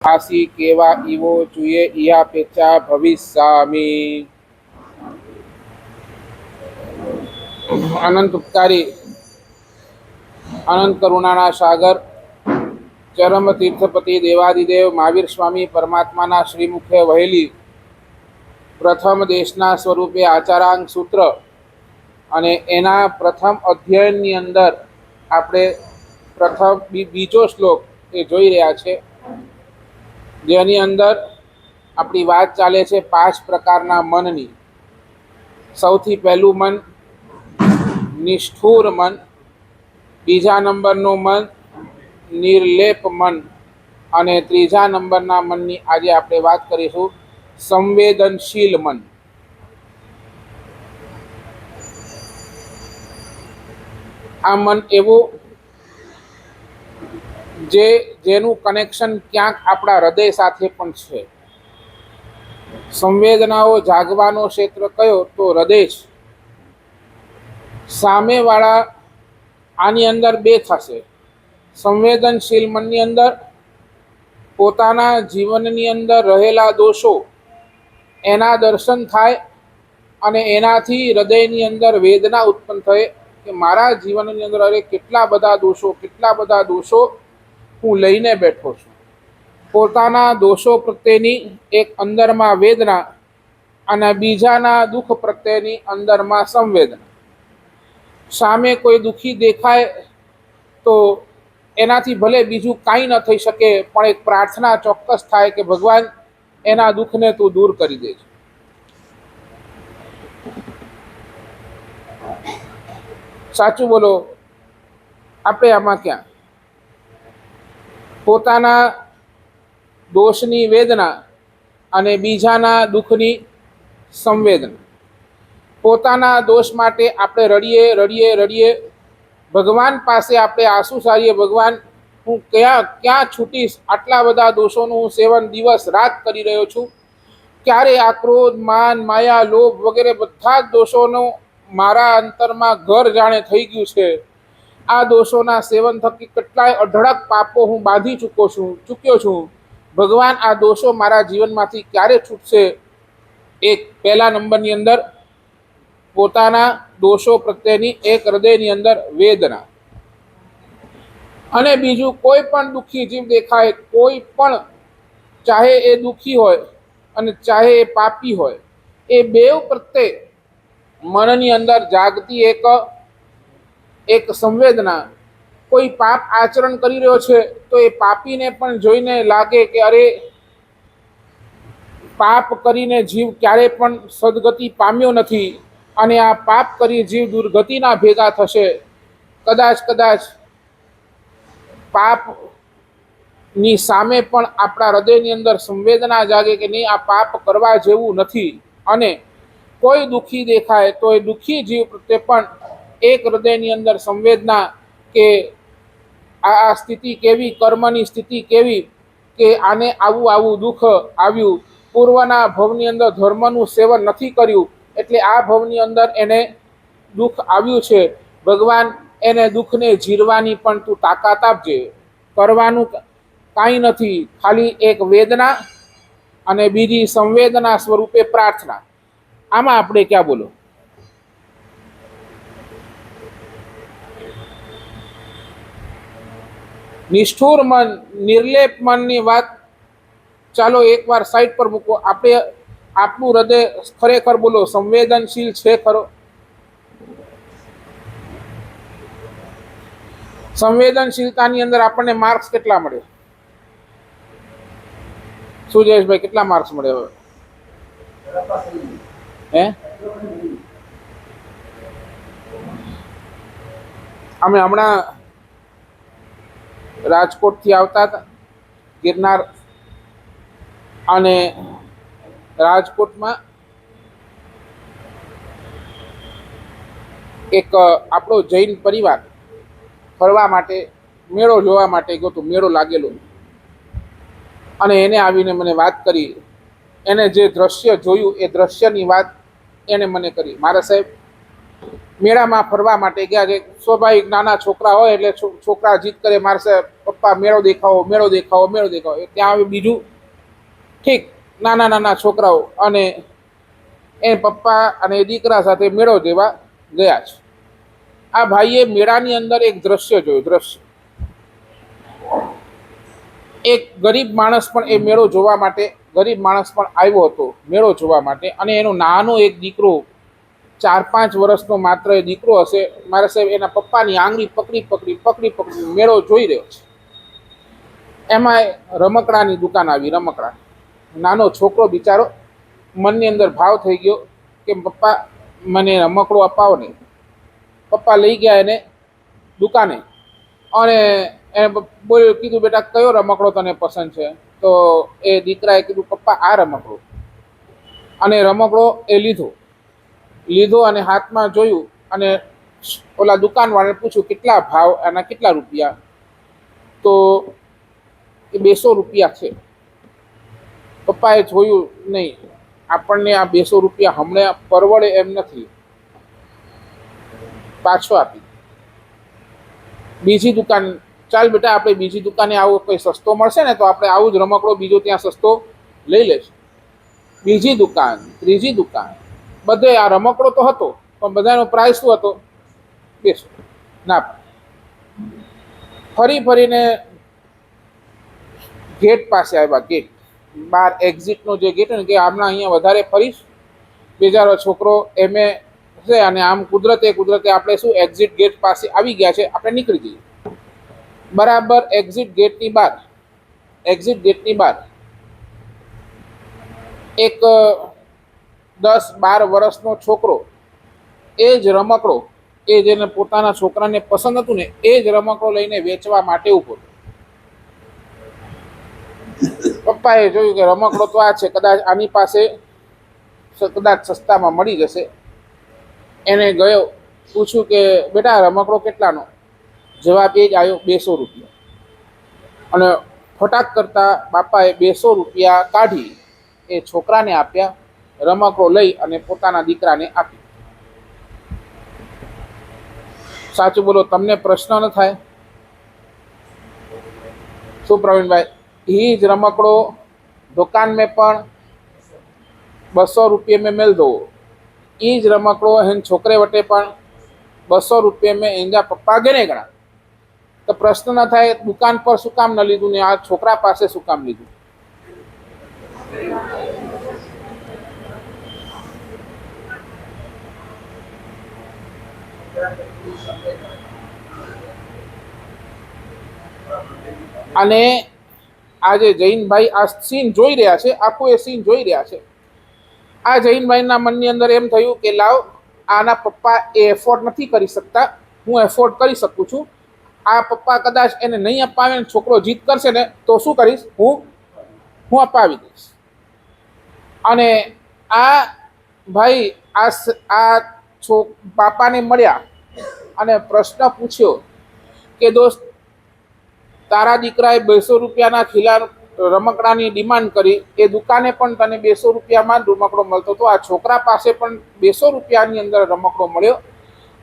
આસી કેવા ઈવો જોઈએ ઈયા પેચા ભવિષ્યામી. અનંત ઉપકારી અનંત કરુણાના સાગર ચરમ તીર્થપતિ દેવાદિદેવ મહાવીર સ્વામી પરમાત્માના શ્રીમુખે વહેલી પ્રથમ દેશના સ્વરૂપે આચારાંગ સૂત્ર અને એના પ્રથમ અધ્યયનની અંદર આપણે પ્રથમ બીજો શ્લોક એ જોઈ રહ્યા છે, જેની અંદર આપણી વાત ચાલે છે 5 પ્રકારના મનની. સૌથી પહેલું મન નિષ્ઠુર મન, બીજા નંબરનું મન નિર્લેપ મન અને ત્રીજા નંબરના મનની આજે આપણે વાત કરીશું સંવેદનશીલ મન. આ મન એવું જેનું કનેક્શન ક્યાંક આપણા હૃદય સાથે પણ છે. સંવેદનાઓ જાગવાનો ક્ષેત્ર કયો તો હૃદય છે. સામેવાળા આની અંદર બે થશે. સંવેદનશીલ મનની અંદર પોતાના જીવનની અંદર રહેલા દોષો એના દર્શન થાય અને એનાથી હૃદયની અંદર વેદના ઉત્પન્ન થાય કે મારા જીવનની અંદર અરે કેટલા બધા દોષો હું લઈને બેઠો છું. પોતાના દોષો પ્રત્યેની એક અંદરમાં વેદના અને બીજાના દુઃખ પ્રત્યેની અંદરમાં સંવેદના. સામે કોઈ દુઃખી દેખાય તો એનાથી ભલે બીજું કાંઈ ન થઈ શકે, પણ એક પ્રાર્થના ચોક્કસ થાય કે ભગવાન એના દુઃખને તું દૂર કરી દેજે. સાચું બોલો, આપણે આમાં ક્યાં? પોતાના દોષની વેદના અને બીજાના દુઃખની સંવેદના. પોતાના દોષ માટે આપણે રડીએ, ભગવાન પાસે આપણે આંસુ સારીએ, ભગવાન હું ક્યાં છૂટીશ, આટલા બધા દોષોનું હું સેવન દિવસ રાત કરી રહ્યો છું, ક્યારે આ ક્રોધ માન માયા લોભ વગેરે બધા જ દોષોનો મારા અંતરમાં ઘર જાણે થઈ ગયું છે. આ દોષોના સેવન થકી કેટલાય અઢળક પાપો હું બાંધી ચૂક્યો છું. ભગવાન આ દોષો મારા જીવનમાંથી ક્યારે છૂટશે? એક પહેલા નંબરની અંદર પોતાના દોષો પ્રત્યેની એક હૃદયની અંદર વેદના. અને બીજું કોઈ પણ દુઃખી જીવ દેખાય, કોઈ પણ, ચાહે એ દુઃખી હોય અને ચાહે એ પાપી હોય, એ બેવ પ્રત્યે મનની અંદર જાગતી એક સંવેદના. કોઈ પાપ આચરણ કરી રહ્યો છે તો એ પાપીને પણ જોઈને લાગે કે અરે પાપ કરીને જીવ ક્યારે પણ સદગતિ પામ્યો નથી અને આ પાપ કરી જીવ દુર્ગતિના ભેગા થશે. કદાચ પાપની સામે પણ આપણા હૃદયની અંદર સંવેદના જાગે કે નહીં, આ પાપ કરવા જેવું નથી. અને કોઈ દુઃખી દેખાય તો એ દુઃખી જીવ પ્રત્યે પણ એક હૃદયની અંદર સંવેદના કે આ સ્થિતિ કેવી, કર્મની સ્થિતિ કેવી, કે આને આવું દુઃખ આવ્યું, પૂર્વના ભવની અંદર ધર્મનું સેવન નથી કર્યું એટલે આ ભવની અંદર એને દુઃખ આવ્યું છે. ભગવાન એને દુઃખને જીરવાની પણ તું તાકાત આપજે. કરવાનું કાંઈ નથી, ખાલી એક વેદના અને બીજી સંવેદના સ્વરૂપે પ્રાર્થના. આમાં આપણે ક્યાં બોલો? નિષ્ઠુર મન, નિર્લેપ મનની વાત ચાલો એકવાર સાઈડ પર મૂકો. આપણે આપણું હૃદય ખરેખર બોલો સંવેદનશીલ છે ખરો? સંવેદનશીલતાની અંદર આપણને માર્ક્સ કેટલા મળે? શું જયેશભાઈ, કેટલા માર્ક્સ મળે હવે? અમે હમણાં રાજકોટથી આવતા હતા ગિરનાર, અને રાજકોટમાં એક આપણો જૈન પરિવાર ફરવા માટે, મેળો જોવા માટે ગયો તો. મેળો લાગેલો અને એને આવીને મને વાત કરી. એને જે દ્રશ્ય જોયું એ દ્રશ્યની વાત એને મને કરી. મારા સાહેબ, મેળામાં ફરવા માટે ગયા છે. સ્વાભાવિક નાના છોકરા હોય એટલે છોકરા જીદ કરે, મારશે પપ્પા મેળો દેખાવો, મેળો દેખાવો, મેળો દેખાવો. ત્યાં આવે બીજું ઠીક નાના નાના છોકરાઓ અને એ પપ્પા અને દીકરા સાથે મેળો દેવા ગયા છે. આ ભાઈએ મેળાની અંદર એક દ્રશ્ય જોયું. દ્રશ્ય એક ગરીબ માણસ પણ એ મેળો જોવા માટે, ગરીબ માણસ પણ આવ્યો હતો મેળો જોવા માટે, અને એનો નાનો એક દીકરો 4-5 વર્ષનો માત્ર એ દીકરો હશે, મારા સાહેબ એના પપ્પાની આંગળી પકડી પકડી પકડી પકડી મેળો જોઈ રહ્યો છે. એમાં રમકડાની દુકાન આવી. રમકડા, નાનો છોકરો બિચારો મનની અંદર ભાવ થઈ ગયો કે પપ્પા મને રમકડો અપાવો નહીં. પપ્પા લઈ ગયા એને દુકાને અને એને બોલ્યો, કીધું બેટા કયો રમકડો તને પસંદ છે? તો એ દીકરાએ કીધું પપ્પા આ રમકડો. અને રમકડો એ લીધો અને હાથમાં જોયું અને ઓલા દુકાનવાળાને પૂછ્યું કેટલા ભાવ, એના કેટલા રૂપિયા? તો એ 200 રૂપિયા છે. પપ્પાએ જોયું, નહીં આપણને આ 200 રૂપિયા હમણાં પરવડે એમ નથી, પાછો આપી. બીજી દુકાન, ચાલ બેટા આપણે બીજી દુકાને આવો કંઈ સસ્તો મળશે ને તો આપણે આવું જ રમકડો બીજો ત્યાં સસ્તો લઈ લઈશું. બીજી દુકાન, ત્રીજી દુકાન, બધે આ રમકડો તો હતો પણ બધાનો પ્રાઇસ શું હતો? 200. ના, ફરીને ગેટ પાસે આવ્યા. ગેટ બહાર એક્ઝિટનો જે ગેટ ને કે હમણાં અહીંયા વધારે ફરીશ, બેચારો છોકરો એમે છે અને આમ કુદરતે આપણે શું એક્ઝિટ ગેટ પાસે આવી ગયા છે, આપણે નીકળી જઈએ. બરાબર એક્ઝિટ ગેટની બહાર એક 10-12 વર્ષનો છોકરો એ જ રમકડો, એ જેને પોતાના છોકરાને પસંદ હતું ને એ જ રમકડો લઈને વેચવા માટે ઊભો. પપ્પાએ જોયું કે રમકડો તો આ છે, કદાચ આની પાસે કદાચ સસ્તામાં મળી જશે. એને ગયો, પૂછ્યું કે બેટા રમકડો કેટલાનો? જવાબ એ જ આવ્યો, 200 રૂપિયા. અને ફટાક કરતા બાપાએ 200 રૂપિયા કાઢી એ છોકરાને આપ્યા, રમકડો લઈ અને પોતાના દીકરાને આપી. સાચું બોલો, તમને પ્રશ્ન ન થાય? શું પ્રવીણભાઈ? ही ज रमकड़ो दुकान में पण 200 रुपये में मिल दो, ई ज रमकड़ो हिन छोकरे वटे पण 200 रुपये में एंजा पप्पा गणे गणा. तो प्रश्न न थाय दुकान पर शू काम न लीधुं ने आ छोकरा पासे शू काम लीधुं? અને આજે જૈનભાઈ આ સીન જોઈ રહ્યા છે, આખું એ સીન જોઈ રહ્યા છે. આ જૈનભાઈના મનની અંદર એમ થયું કે લાવ આના પપ્પા એ એફોર્ડ નથી કરી શકતા, હું એફોર્ડ કરી શકું છું. આ પપ્પા કદાચ એને નહીં અપાવે ને છોકરો જીદ કરશે ને તો શું કરીશ, હું અપાવી દઈશ. અને આ ભાઈ આ બાપાને મળ્યા અને પ્રશ્ન પૂછ્યો કે દોસ્ત તારા દીકરાએ 200 રૂપિયાના ખીલા રમકડાની ડિમાન્ડ કરી, એ દુકાને પણ તને 200 રૂપિયામાં જ રમકડો મળતો હતો, આ છોકરા પાસે પણ 200 રૂપિયાની અંદર રમકડો મળ્યો,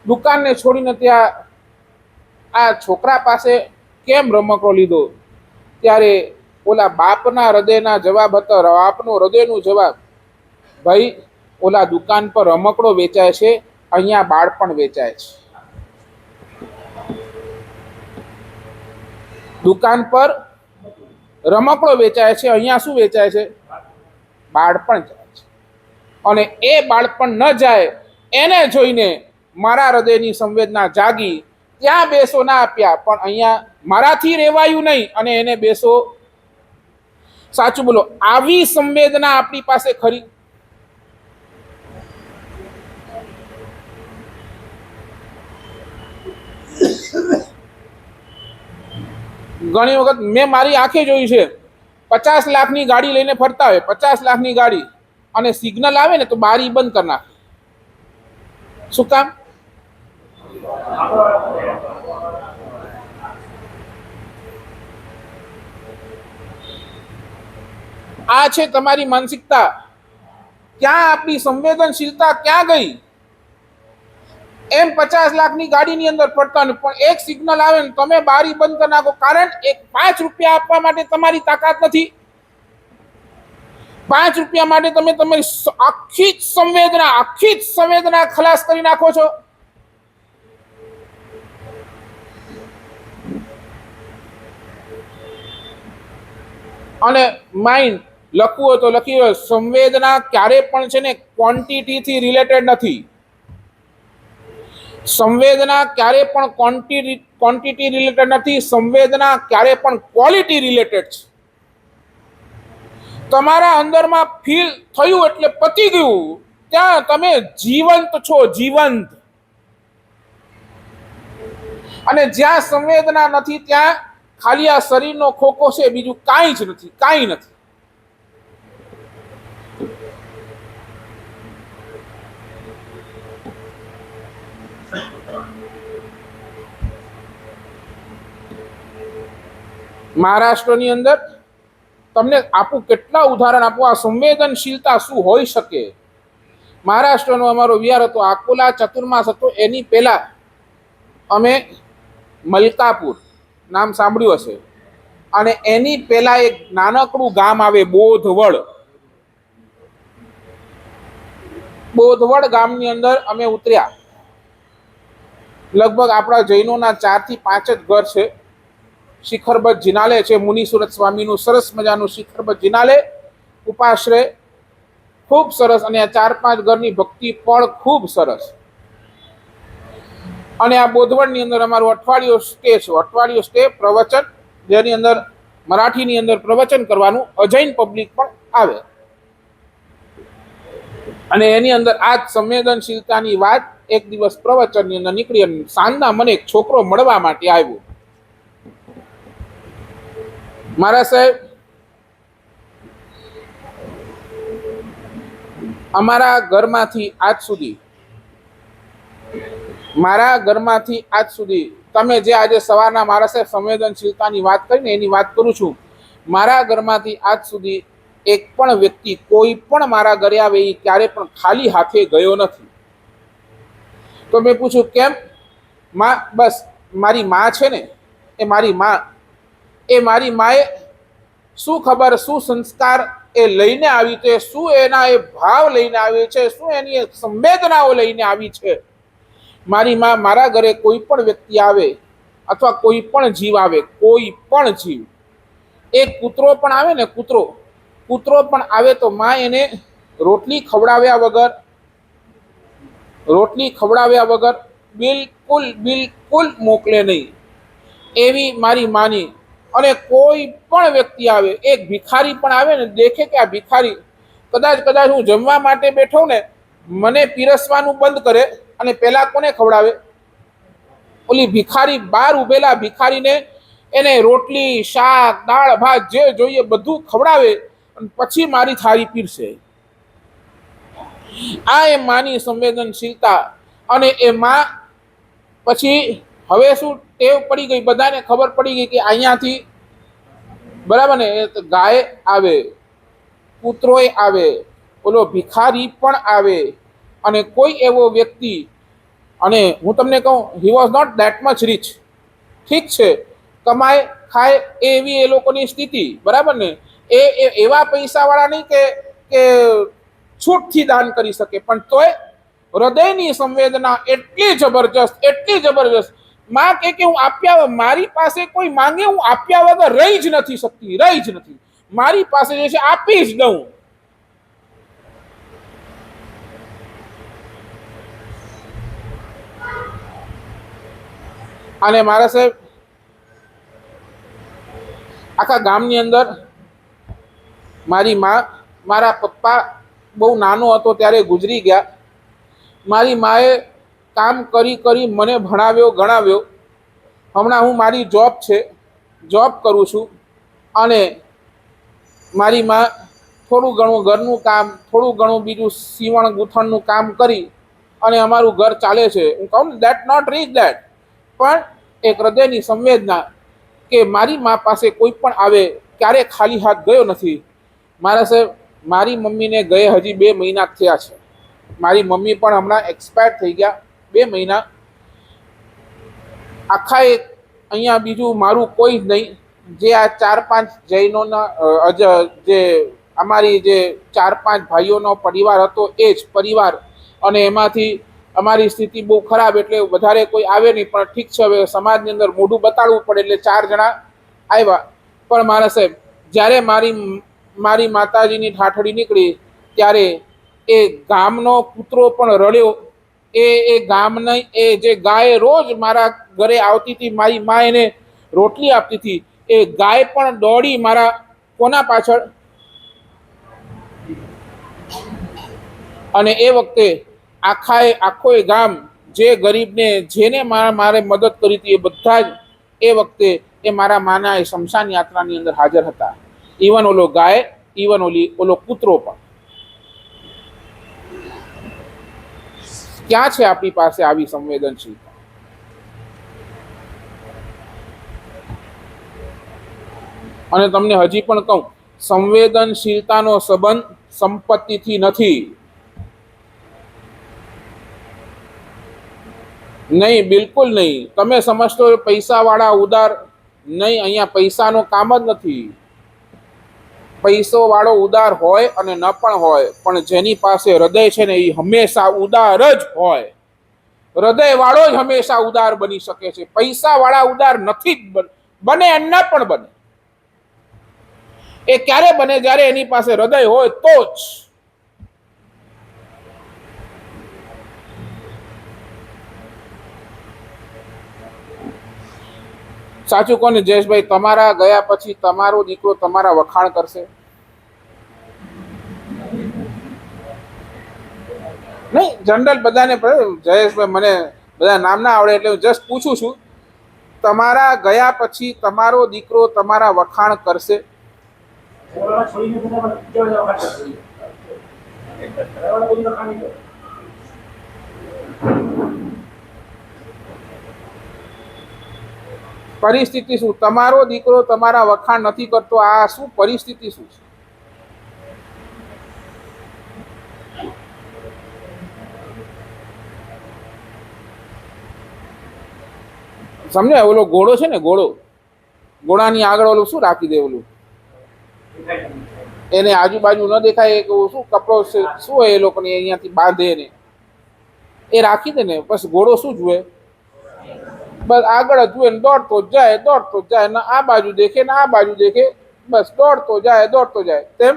દુકાનને છોડીને ત્યાં આ છોકરા પાસે કેમ રમકડો લીધો? ત્યારે ઓલા બાપના હૃદયના જવાબ હતો, બાપનો હૃદયનો જવાબ, ભાઈ ઓલા દુકાન પર રમકડો વેચાય છે, અહીંયા બાળપણ વેચાય છે. દુકાન પર રમકડો વેચાય છે, અહીંયા શું વેચાય છે? બાળપણ જાય છે. અને એ બાળપણ ન જાય એને જોઈને મારા હૃદયની સંવેદના જાગી, ત્યાં 200 ના આપ્યા, પણ અહીંયા મારાથી રહેવાયું નહીં અને એને 200. સાચું બોલો, આવી સંવેદના આપણી પાસે ખરી? ઘણી વખત મેં મારી આંખે જોયું છે, 50 લાખની ગાડી લઈને ફરતા હોય, 50 લાખની ગાડી, અને સિગ્નલ આવે ને તો બારી બંધ કરી નાખે. શું કામ? આ છે તમારી માનસિકતા. ક્યાં આપણી સંવેદનશીલતા ક્યાં ગઈ? એમ 50 લાખની ગાડીની અંદર ફરતા ને પણ એક સિગ્નલ આવે ને તમે બારી બંધ કરી નાખો, કારણ એક 5 રૂપિયા આપવા માટે તમારી તાકાત નથી. 5 રૂપિયા માટે તમે તમારી આખી જ સંવેદના ખલાસ કરી નાખો છો. અને માઇન્ડ લખવું હોય તો લખી હોય, સંવેદના ક્યારે પણ છે ને ક્વોન્ટિટીથી રિલેટેડ નથી. સંવેદના ક્યારે પણ ક્વોન્ટિટી રિલેટેડ નથી. સંવેદના ક્યારે પણ ક્વોલિટી રિલેટેડ છે. તમારા અંદરમાં ફીલ થયું એટલે પતી ગયું, ત્યાં તમે જીવંત છો, જીવંત. અને જ્યાં સંવેદના નથી ત્યાં ખાલી આ શરીરનો ખોખો છે, બીજું કાંઈ જ નથી, કાંઈ નથી. મહારાષ્ટ્રની અંદર તમને આપું, કેટલા ઉદાહરણ આપું, આ સંવેદનશીલતા શું હોઈ શકે. મહારાષ્ટ્રનો અમારો વિહાર હતો, આકોલા ચતુર્માસ હતો. એની પહેલા અમે મલકાપુર નામ સાંભળ્યું હશે, અને એની પહેલા એક નાનકડું ગામ આવે બોધવડ. બોધવડ ગામની અંદર અમે ઉતર્યા. લગભગ આપણા જૈનોના 4 થી 5 જ ઘર છે. શિખરબદ્ધ જિનાલય છે, મુનિસુરત સ્વામીનું સરસ મજાનું શિખરબદ્ધ જિનાલય, ઉપાશ્રય ખૂબ સરસ. અને આ 4-5 ઘરની ભક્તિ પણ ખૂબ સરસ. અને આ બોધવડની અંદર અમારું અઠવાડિયું સ્ટે છે. અઠવાડિયું સ્ટે, પ્રવચન, જેની અંદર મરાઠીની અંદર પ્રવચન કરવાનું, અજૈન પબ્લિક પણ આવે. અને એની અંદર આ જ સંવેદનશીલતાની વાત એક દિવસ પ્રવચનની અંદર નીકળી. અને સાંજના મને એક છોકરો મળવા માટે આવ્યો. મારા સાહેબ, અમારા ઘરમાંથી આજ સુધી તમે જે આજે સવારના મારા સાહેબ સંવેદનશીલતાની વાત કરીને એની વાત કરું છું, મારા ઘરમાંથી આજ સુધી એક પણ વ્યક્તિ કોઈ પણ મારા ઘરે આવે એ ક્યારે પણ ખાલી હાથે ગયો નથી. તો મેં પૂછ્યું કેમ? માં, બસ મારી માં છે ને, એ મારી માએ શું ખબર શું સંસ્કાર એ લઈને આવી છે, શું એના એ ભાવ લઈને આવી છે, શું એની સંવેદનાઓ લઈને આવી છે. મારી માં મારા ઘરે કોઈ પણ વ્યક્તિ આવે અથવા કોઈ પણ જીવ આવે, કોઈ પણ જીવ, એક કૂતરો પણ આવે ને, કૂતરો પણ આવે તો માં એને રોટલી ખવડાવ્યા વગર બિલકુલ મોકલે નહીં. એવી મારી માની. અને કોઈ પણ વ્યક્તિ આવે, એક ભિખારી પણ આવે ને, દેખે કે આ ભિખારી કદાચ હું જમવા માટે બેઠો ને, મને પીરસવાનું બંધ કરે અને પેલા કોને ખવડાવે? ઓલી ભિખારી, બહાર ઉભેલા ભિખારીને એને રોટલી, શાક, દાળ, ભાત જે જોઈએ બધું ખવડાવે અને પછી મારી થાળી પીરસે. આ એ માની સંવેદનશીલતા. અને એ માં પછી હવે શું ટેવ પડી ગઈ, બધાને ખબર પડી ગઈ કે અહીંયાથી બરાબર ને, ગાય આવે, કૂતરોય આવે, ઓલો ભિખારી પણ આવે. અને કોઈ એવો વ્યક્તિ, અને હું તમને કહું, he was not that much rich, ઠીક છે, કમાય ખાય એવી એ લોકોની સ્થિતિ, બરાબર ને. એ એવા પૈસાવાળા નહીં કે છૂટથી દાન કરી શકે, પણ તોય હૃદયની સંવેદના એટલી જબરજસ્ત. માં કે હું આપ્યા, મારી પાસે કોઈ માંગે હું આપ્યા વગર રહી જ નથી. મારી પાસે જે છે આપી જ દઉં. અને મારા સાહેબ, આખા ગામની અંદર મારી માં, મારા પપ્પા બહુ નાનો હતો ત્યારે ગુજરી ગયા. મારી માએ કામ કરી મને ભણાવ્યો, ગણાવ્યો. હમણાં હું મારી જોબ કરું છું. અને મારી માં થોડું ઘણું ઘરનું કામ, થોડું ઘણું બીજું સીવણ ગૂંથણનું કામ કરી અને અમારું ઘર ચાલે છે. હું કહું દેટ નોટ રીચ દેટ, પણ એક હૃદયની સંવેદના કે મારી મા પાસે કોઈ પણ આવે, ક્યારે ખાલી હાથ ગયો નથી. મારા સાહેબ, મારી મમ્મીને ગયે હજી 2 મહિના થયા છે. મારી મમ્મી પણ હમણાં એક્સપાયર થઈ ગયા 2 મહિના આખા એક અહીંયા બીજું મારું કોઈ જ નહીં, જે આ 4-5 જૈનોના જે અમારી જે 4-5 ભાઈઓનો પરિવાર હતો એ જ પરિવાર, અને એમાંથી અમારી સ્થિતિ બહુ ખરાબ એટલે વધારે કોઈ આવે નહીં, પણ ઠીક છે હવે સમાજની અંદર મોઢું બતાડવું પડે એટલે 4 જણા આવ્યા. પણ મારા સાહેબ, જ્યારે મારી માતાજીની ઠાઠડી નીકળી ત્યારે એ ગામનો કૂતરો પણ રડ્યો. એ ગામની એ જે ગાય રોજ મારા ઘરે આવતી હતી, મારી મા એને રોટલી આપતી હતી, એ ગાય પણ દોડી મારા કોના પાછળ. અને એ વખતે આખો ગામ જે ગરીબને જેને મારે મદદ કરી હતી એ બધા જ એ વખતે એ મારા માના એ શમશાન યાત્રાની અંદર હાજર હતા. ઇવન ઓલો ગાય, ઇવન ઓલો કૂતરો પણ. ક્યાં છે આપણી પાસે આવી સંવેદનશીલતા? અને તમને હજી પણ કહું, સંવેદનશીલતાનો સંબંધ સંપત્તિથી નથી. નહીં, બિલકુલ નહીં. તમે સમજતો પૈસાવાળા ઉદાર નહીં, અહીંયા પૈસાનો કામ જ નથી. પૈસો વાળો ઉદાર હોય અને ન પણ હોય, પણ જેની પાસે હૃદય છે ને એ હંમેશા ઉદાર જ હોય. હૃદય વાળો જ હંમેશા ઉદાર બની શકે છે. પૈસા વાળા ઉદાર નથી જ બને, ન પણ બને. એ ક્યારે બને? જ્યારે એની પાસે હૃદય હોય તો જ. સાચું કોને જયેશભાઈ, તમારા ગયા પછી તમારો દીકરો તમારા વખાણ કરશે? નહીં, જનરલ બધાને જયેશભાઈ, મને બધા નામ ના આવડે એટલે હું જસ્ટ પૂછું છું, તમારા ગયા પછી તમારો દીકરો તમારા વખાણ કરશે? પરિસ્થિતિ શું? તમારો દીકરો તમારા વખાણ નથી કરતો, આ શું પરિસ્થિતિ શું છે? સમજે? ઓલો ઘોડો છે ને, ઘોડાની આગળ ઓલું શું રાખી દે, ઓલું એને આજુબાજુ ન દેખાય કે શું કપડો શું હોય એ લોકોને અહીંયાથી બાંધે ને એ રાખી દે ને, બસ ઘોડો શું જુએ? બસ આગળ જ જુએ ને દોડતો જાય, ને આ બાજુ દેખે ને આ બાજુ દેખે, બસ દોડતો જાય. તેમ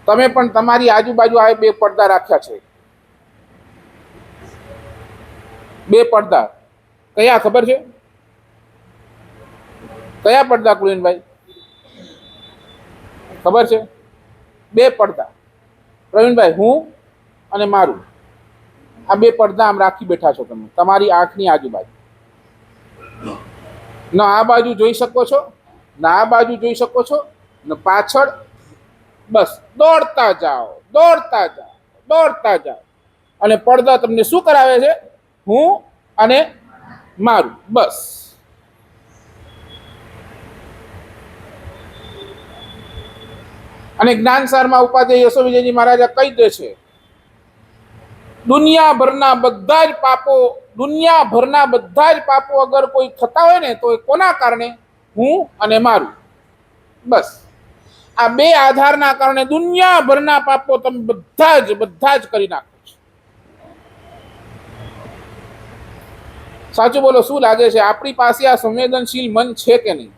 તમે પણ તમારી આજુબાજુ આ 2 પડદા રાખ્યા છે. 2 પડદા કયા ખબર છે? કયા પડદા કુલીનભાઈ ખબર છે? 2 પડદા, પ્રવીણભાઈ, હું અને મારું. આ 2 પડદા આમ રાખી બેઠા છો તમે તમારી આંખની આજુબાજુ. ન આ બાજુ જોઈ શકો છો, ના આ બાજુ જોઈ શકો છો, ને પાછળ. બસ દોડતા જાઓ. અને પડદા તમને શું કરાવે છે? હું અને મારું. બસ. અને જ્ઞાનસારમાં ઉપાધ્યાય યશો વિજયજી મહારાજ કહી દે છે, દુનિયાભરના બધા જ પાપો અગર કોઈ થતા હોય ને તો એ કોના કારણે? હું અને મારું. બસ આ 2 આધારના કારણે દુનિયાભરના પાપો તમે બધા જ કરી નાખો છો. સાચું બોલો, શું લાગે છે આપણી પાસે આ સંવેદનશીલ મન છે કે નહીં?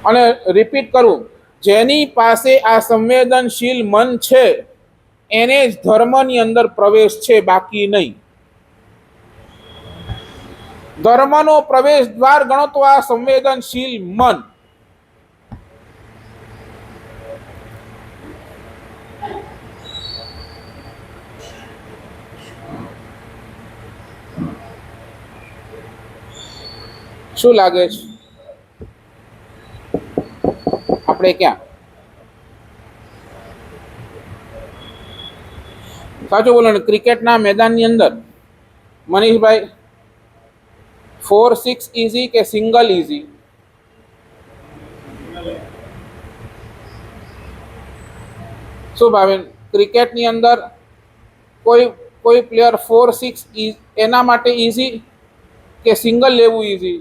અને રિપીટ કરું, જેની પાસે આ સંવેદનશીલ મન છે એને જ ધર્મની અંદર પ્રવેશ છે, બાકી નહીં. ધર્મનો પ્રવેશ દ્વાર ગણો તો આ સંવેદનશીલ મન. શું લાગે છે આપણે ક્યાં? સાચું બોલો ને, ક્રિકેટના મેદાનની અંદર મનીષભાઈ 4-6 ઇઝી કે સિંગલ ઇઝી? શું ભાવેન, ક્રિકેટની અંદર કોઈ કોઈ પ્લેયર 4-6 એના માટે ઇઝી કે સિંગલ લેવું ઇઝી?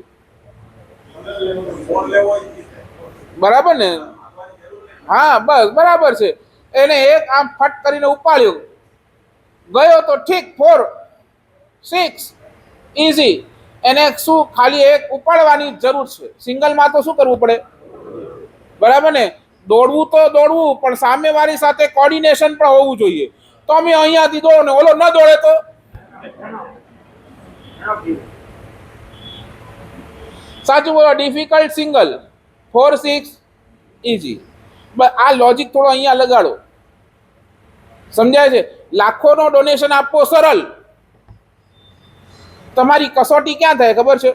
બરાબર ને? હા બસ બરાબર છે. એને એક આમ ફટ કરીને ઉપાડ્યું ગયો તો ઠીક, 4-6 ઇઝી. એને શું ખાલી એક ઉપાડવાની જરૂર છે. સિંગલમાં તો શું કરવું પડે? બરાબર ને? દોડવું તો દોડવું, પણ સામેવાળી સાથે કોર્ડિનેશન પણ હોવું જોઈએ. તો અમે અહીંયાથી દોડો ને ઓલો ન દોડે તો સાચું બોલો. Difficult single, 4-6 easy. બસ આ લોજિક થોડો અહીંયા લગાડો. સમજાય છે? લાખોનો ડોનેશન આપવો સરળ. તમારી કસોટી ક્યાં થાય ખબર છે?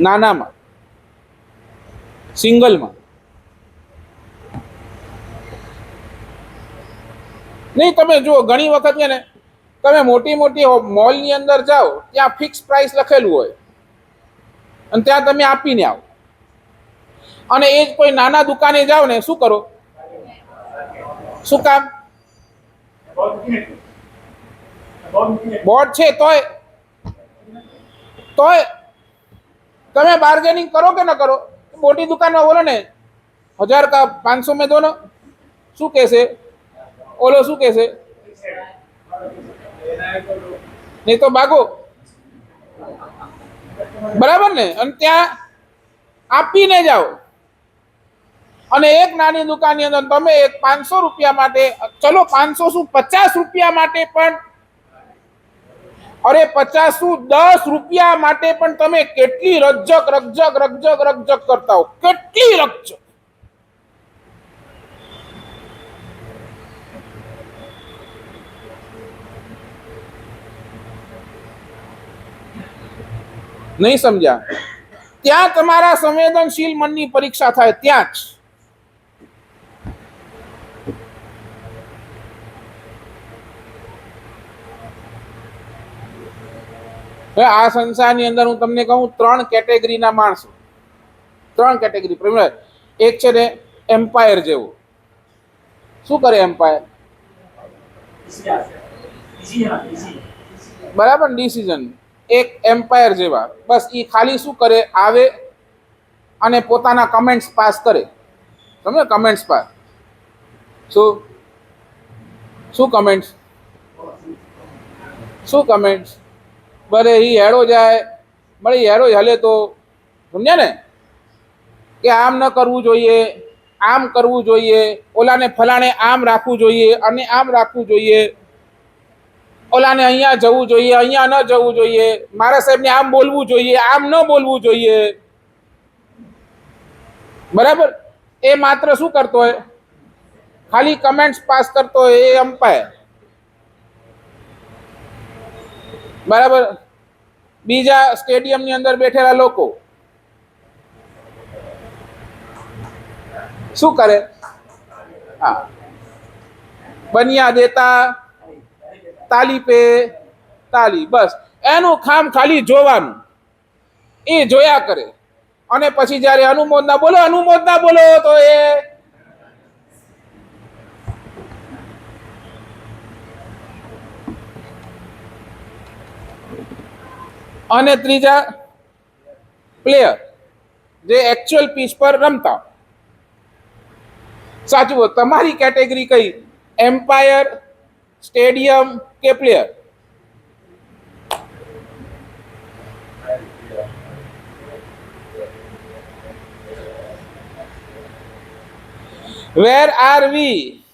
નાનામાં, સિંગલમાં નહીં. તમે જુઓ ઘણી વખત છે ને, તમે મોટી મોટી મોલની અંદર જાઓ, ત્યાં ફિક્સ પ્રાઇસ લખેલું હોય અને ત્યાં તમે આપીને આવો. અને એ જ કોઈ નાના દુકાને જાઓ ને, શું કરો? શું કામ? બોર્ડ છે તોય તમે બાર્ગેનિંગ કરો કે ન કરો? મોટી દુકાનમાં બોલો ને 1000 का 500 में दो. શું કહેશે ઓલો? શું કહેશે? નહીં તો ભાગો. બરાબર ને? અને ત્યાં આપીને જાઓ. અને એક નાની દુકાનની અંદર તમે એક 500 રૂપિયા માટે, ચલો 500 શું 50 રૂપિયા માટે પણ, અરે 50 શું 10 રૂપિયા માટે પણ તમે કેટલી રકઝક કરતા હો, કેટલી રકઝક. નહીં સમજ્યા? ત્યાં તમારા સંવેદનશીલ મનની પરીક્ષા થાય. ત્યાં જ આ સંસારની અંદર હું તમને કહું, 3 કેટેગરીના માણસો. 3 કેટેગરી. એક છે ને એમ્પાયર જેવું. શું કરે એમ્પાયર? બરાબર, ડિસિઝન. એક એમ્પાયર જેવા, બસ એ ખાલી શું કરે? આવે અને પોતાના કમેન્ટ્સ પાસ કરે. સમજો? Comments pass. શું કમેન્ટ્સ? શું કમેન્ટ્સ? ભલે એ હેડો જાય, ભલે હેડો હલે તો, સમજ્યા ને? કે આમ ન કરવું જોઈએ, આમ કરવું જોઈએ, ઓલાને ફલાણે આમ રાખવું જોઈએ અને આમ રાખવું જોઈએ, ઓલાને અહીંયા જવું જોઈએ, અહીંયા ન જવું જોઈએ, મારા સાહેબને આમ બોલવું જોઈએ, આમ ન બોલવું જોઈએ. બરાબર? એ માત્ર શું કરતો હોય? ખાલી કમેન્ટ્સ પાસ કરતો હોય. એ એમ્પાયર. બરાબર? બીજા સ્ટેડિયમની અંદર બેઠેલા લોકો શું કરે? હા, બનિયા દેતા તાલી પે તાલી. બસ એનું કામ ખાલી જોવાનું. એ જોયા કરે. અને પછી જયારે અનુમોદના બોલો તો એ અને ત્રીજા પ્લેયર જે એકચ્યુઅલ પીચ પર રમતા. સાચું, તમારી કેટેગરી કઈ? એમ્પાયર, સ્ટેડિયમ કે પ્લેયર? વેર આર વી?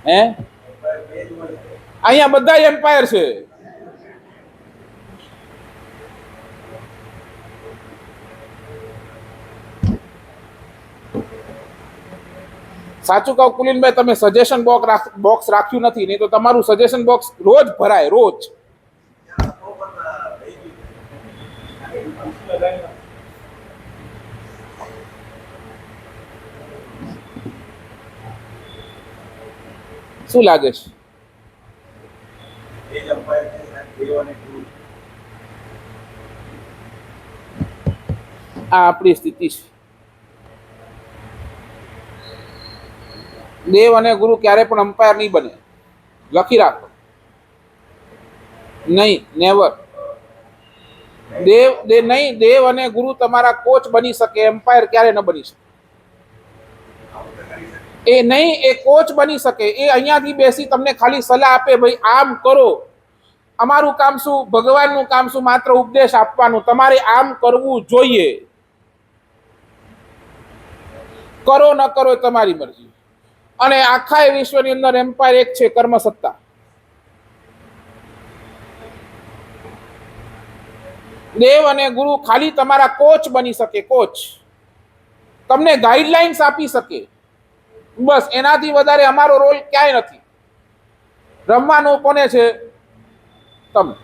હે? અહીંયા બધા એમ્પાયર છે. સાચું કહું કુલીનભાઈ, તમે સજેશન બોક્સ રાખ્યું નથી, નહીં તો તમારું સજેશન બોક્સ રોજ ભરાય, રોજ. શું લાગે છે? આ આપણી સ્થિતિ છે. દેવ અને ગુરુ ક્યારે પણ અમ્પાયર નહીં બને, લખી રાખો. નહીં, નેવર. નહીં, દેવ અને ગુરુ તમારા કોચ બની શકે, એમ્પાયર ક્યારે ન બની શકે. એ નહીં, એ કોચ બની શકે. એ અહીંયાથી બેસી તમને ખાલી સલાહ આપે, ભાઈ આમ કરો. અમારું કામ શું? ભગવાનનું કામ શું? માત્ર ઉપદેશ આપવાનું. તમારે આમ કરવું જોઈએ. કરો ન કરો એ તમારી મરજી. અને આખા વિશ્વની અંદર એમ્પાયર એક છે, કર્મસત્તા. દેવ અને ગુરુ ખાલી તમારા કોચ બની શકે, કોચ. તમને ગાઈડલાઇન્સ આપી શકે, બસ. એનાથી વધારે અમારો રોલ ક્યાંય નથી. રમવાનું કોને છે? તમે.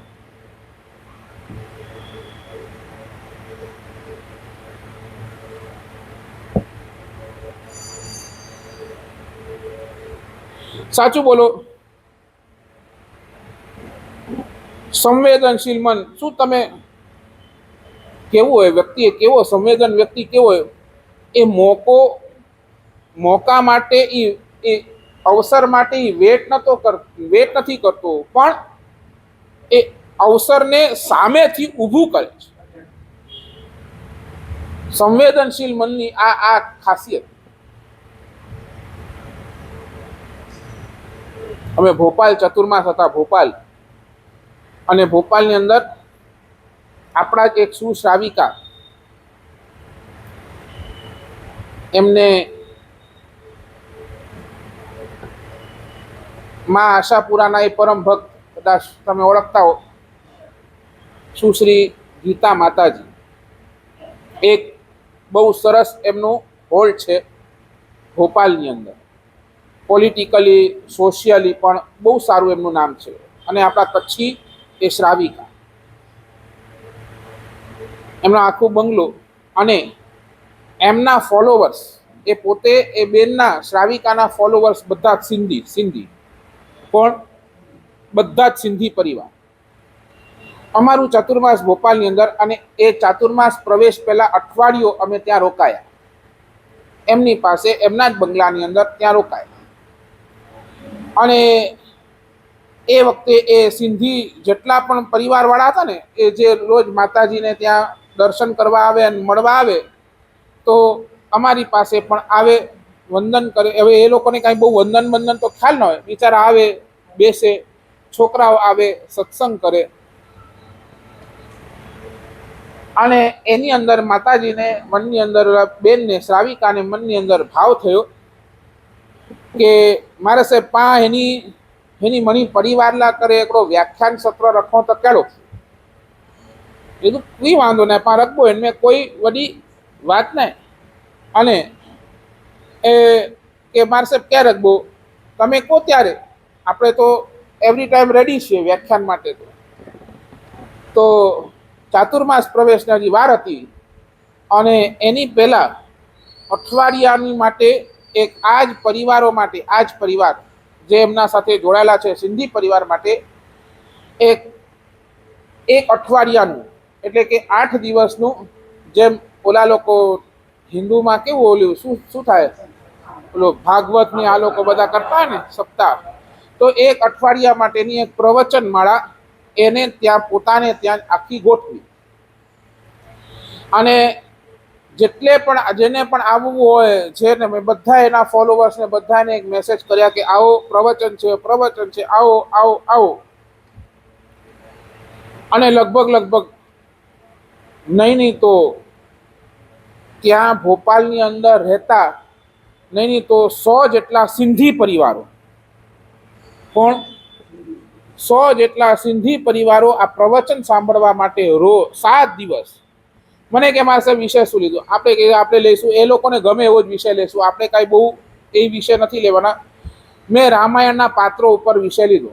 સાચું બોલો. સંવેદનશીલ મન. શું તમે કેવું હોય વ્યક્તિ, કેવો સંવેદન વ્યક્તિ કેવો હોય? એ મોકા માટે, એ અવસર માટે વેટ નથી કરતો, પણ એ અવસરને સામેથી ઊભું કરે છે. સંવેદનશીલ મનની આ ખાસિયત. અમે ભોપાલ ચતુર્માસ હતા, ભોપાલ. અને ભોપાલની અંદર આપણા જ એક સુશ્રાવિકા, એમને માં આશાપુરાના એ પરમ ભક્ત, કદાચ તમે ઓળખતા હો, સુશ્રી ગીતા માતાજી. એક બહુ સરસ એમનું હોલ્ડ છે ભોપાલની અંદર. પોલિટિકલી, સોશિયલી પણ બહુ સારું એમનું નામ છે. અને આપણા કચ્છી એ શ્રાવિકા, એમનો આખું બંગલો. અને એમના ફોલોવર્સ, એ પોતે, એ બેનના શ્રાવિકાના ફોલોવર્સ બધા જ સિંધી. પણ બધા જ સિંધી પરિવાર. અમારું ચાતુર્માસ ભોપાલની અંદર, અને એ ચાતુર્માસ પ્રવેશ પહેલા અઠવાડિયું અમે ત્યાં રોકાયા, એમની પાસે, એમના જ બંગલાની અંદર ત્યાં રોકાયા. અને એ વખતે એ સિંધી જેટલા પણ પરિવારવાળા હતા ને, એ જે રોજ માતાજીને ત્યાં દર્શન કરવા આવે અને મળવા આવે, તો અમારી પાસે પણ આવે, વંદન કરે. હવે એ લોકોને કાંઈ બહુ વંદન તો ખ્યાલ ન હોય. બિચારા આવે, બેસે, છોકરાઓ આવે, સત્સંગ કરે. અને એની અંદર માતાજીને મનની અંદર, બેનને, શ્રાવિકાને મનની અંદર ભાવ થયો કે મારે સાહેબ એની મની પરિવારલા કરે એકડો વ્યાખ્યાન સત્ર રખો તો કેળો. કીધું કઈ વાંધો નહીં, પણ રખવો એને કોઈ વડી વાત નહીં. અને એ કે મારે સાહેબ ક્યાં રખવો, તમે કહો ત્યારે, આપણે તો એવરી ટાઈમ રેડી છીએ વ્યાખ્યાન માટે. તો ચાતુર્માસ પ્રવેશની હજી વાર હતી, અને એની પહેલાં અઠવાડિયાની માટે એક આ જ પરિવારો માટે, આ જ પરિવાર જે એમના સાથે જોડાયેલા છે, સિંધી પરિવાર માટે એક અઠવાડિયાનું, એટલે કે 8 દિવસનું, જેમ ઓલા લોકો હિન્દુમાં કેવું ઓલું શું થાય, ઓલો ભાગવતની આ લોકો બધા કરતા ને સપ્તાહ, તો એક અઠવાડિયા માટેની એક પ્રવચન માળા એને ત્યાં પોતાને ત્યાં આખી ગોઠવી. અને જેટલે પણ, જેને પણ આવવું હોય છે ને, મેં બધા એના ફોલોવર્સને બધાને એક મેસેજ કર્યા કે આવો, પ્રવચન છે, આવો. અને લગભગ નહીં તો ત્યાં ભોપાલની અંદર રહેતા નહીં તો 100 જેટલા સિંધી પરિવારો, પણ 100 જેટલા સિંધી પરિવારો આ પ્રવચન સાંભળવા માટે 7 દિવસ. મને કે મારે વિષય શું લીધો, આપણે લઈશું, એ લોકોને ગમે એવો જ વિષય લઈશું, આપણે કાંઈ બહુ એ વિષય નથી લેવાના. મેં રામાયણના પાત્રો ઉપર વિષય લીધો.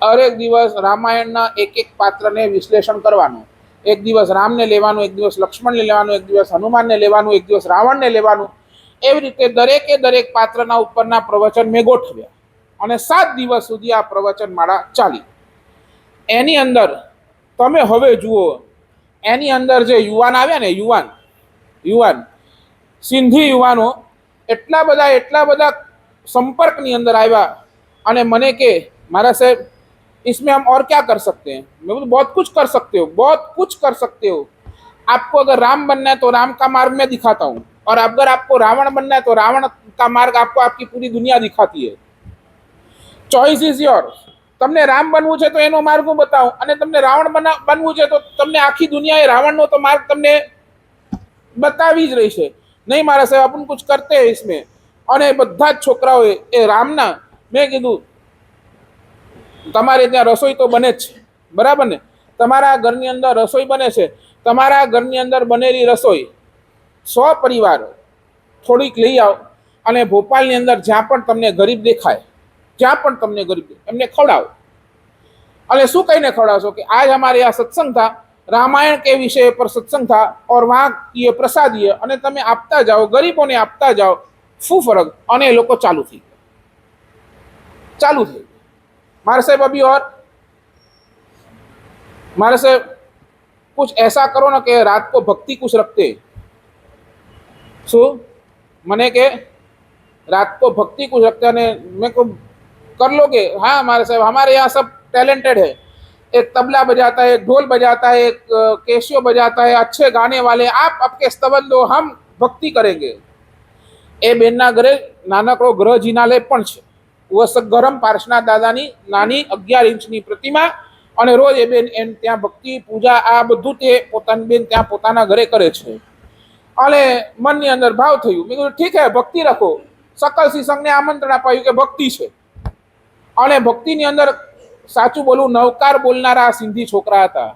હરેક દિવસ રામાયણના એક પાત્રને વિશ્લેષણ કરવાનું. એક દિવસ રામને લેવાનું, એક દિવસ લક્ષ્મણને લેવાનું, એક દિવસ હનુમાનને લેવાનું, એક દિવસ રાવણને લેવાનું. એવી રીતે દરેક પાત્રના ઉપરના પ્રવચન મેં ગોઠવ્યા. અને 7 દિવસ સુધી આ પ્રવચન માળા ચાલી. એની અંદર તમે હવે જુઓ, એની અંદર જે યુવાન આવ્યા ને, યુવાન સિંધી યુવાનો એટલા બધા संपर्कनी अंदर आया અને મને કે મારા સાહેબ इसमें हम और क्या कर सकते हैं। मैं बोला बहुत कुछ कर सकते हो, बहुत कुछ कर सकते हो। आपको अगर राम बनना है तो राम का मार्ग मैं दिखाता हूँ, और अगर आपको रावण बनना है तो रावण का मार्ग आपको आपकी पूरी दुनिया दिखाती है। Choice is your. તમને રામ બનવું છે તો એનો માર્ગ હું બતાવું, અને તમને રાવણ બનવું છે તો તમને આખી દુનિયાએ રાવણનો તો માર્ગ તમને બતાવી જ રહી છે। નહીં મારા સાહેબ अपन कुछ करते हैं इसमें। અને બધા જ છોકરાઓએ એ રામના, મેં કીધું તમારે ત્યાં રસોઈ તો બને જ છે, બરાબર ને? તમારા ઘરની અંદર રસોઈ બને છે, તમારા ઘરની અંદર બનેલી રસોઈ 100 પરિવાર થોડીક લઈ આવો અને ભોપાલની અંદર જ્યાં પણ તમને ગરીબ દેખાય, જ્યાં પણ તમને ગરીબ એમને ખવડાવો। અને શું કહીને ખવડાવશો કે आज हमारे यहाँ सत्संग था, रामायण के विषय पर सत्संग था और वहाँ ये प्रसादी है, અને તમે આપતા જાઓ, ગરીબોને આપતા જાઓ। શું ફરક? અને એ લોકો ચાલુ થઈ ગયું। मारे साहब अभी और मारे साहब कुछ ऐसा करो ना कि रात को भक्ति कुछ रखते। सो मने के रात को भक्ति कुछ रखते ने मैं को कर लोगे? हाँ मारे साहब हमारे यहाँ सब टैलेंटेड है, एक तबला बजाता है, एक ढोल बजाता है, एक कैशियो बजाता है, अच्छे गाने वाले। आप आपके स्तवन दो, हम भक्ति करेंगे। ए बेनना घरे नानकड़ो गृह जिनालय पण छे। गरम पार्शना दादानी नानी 11 इंचनी प्रतिमा, અને રોજ એ બેન એમ ત્યાં ભક્તિ પૂજા આ બધું તે પોતાની બેન ત્યાં પોતાના ઘરે કરે છે। અને મનની અંદર ભાવ થયું, મેં કીધું ઠીક હે ભક્તિ રાખો। सकल संघને આમંત્રણ આપ્યું કે ભક્તિ છે, અને ભક્તિની અંદર સાચું બોલું નવકાર બોલનારા સિંધી છોકરા હતા।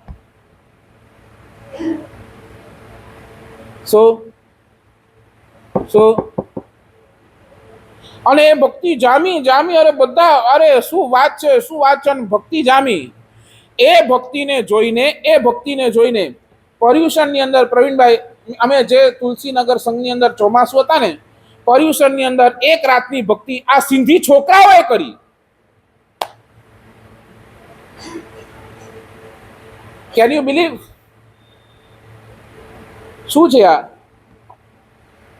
અને એ ભક્તિ જામી અરે બધા અરે શું વાત છે, શું વાત છે, ભક્તિ જામી। એ ભક્તિને જોઈને પર્યુષણની અંદર પ્રવીણભાઈ, અમે જે તુલસીનગર સંઘની અંદર ચોમાસું હતા ને, પર્યુષણની અંદર એક રાતની ભક્તિ આ સિંધી છોકરાઓએ કરી। Can you believe? શું છે આ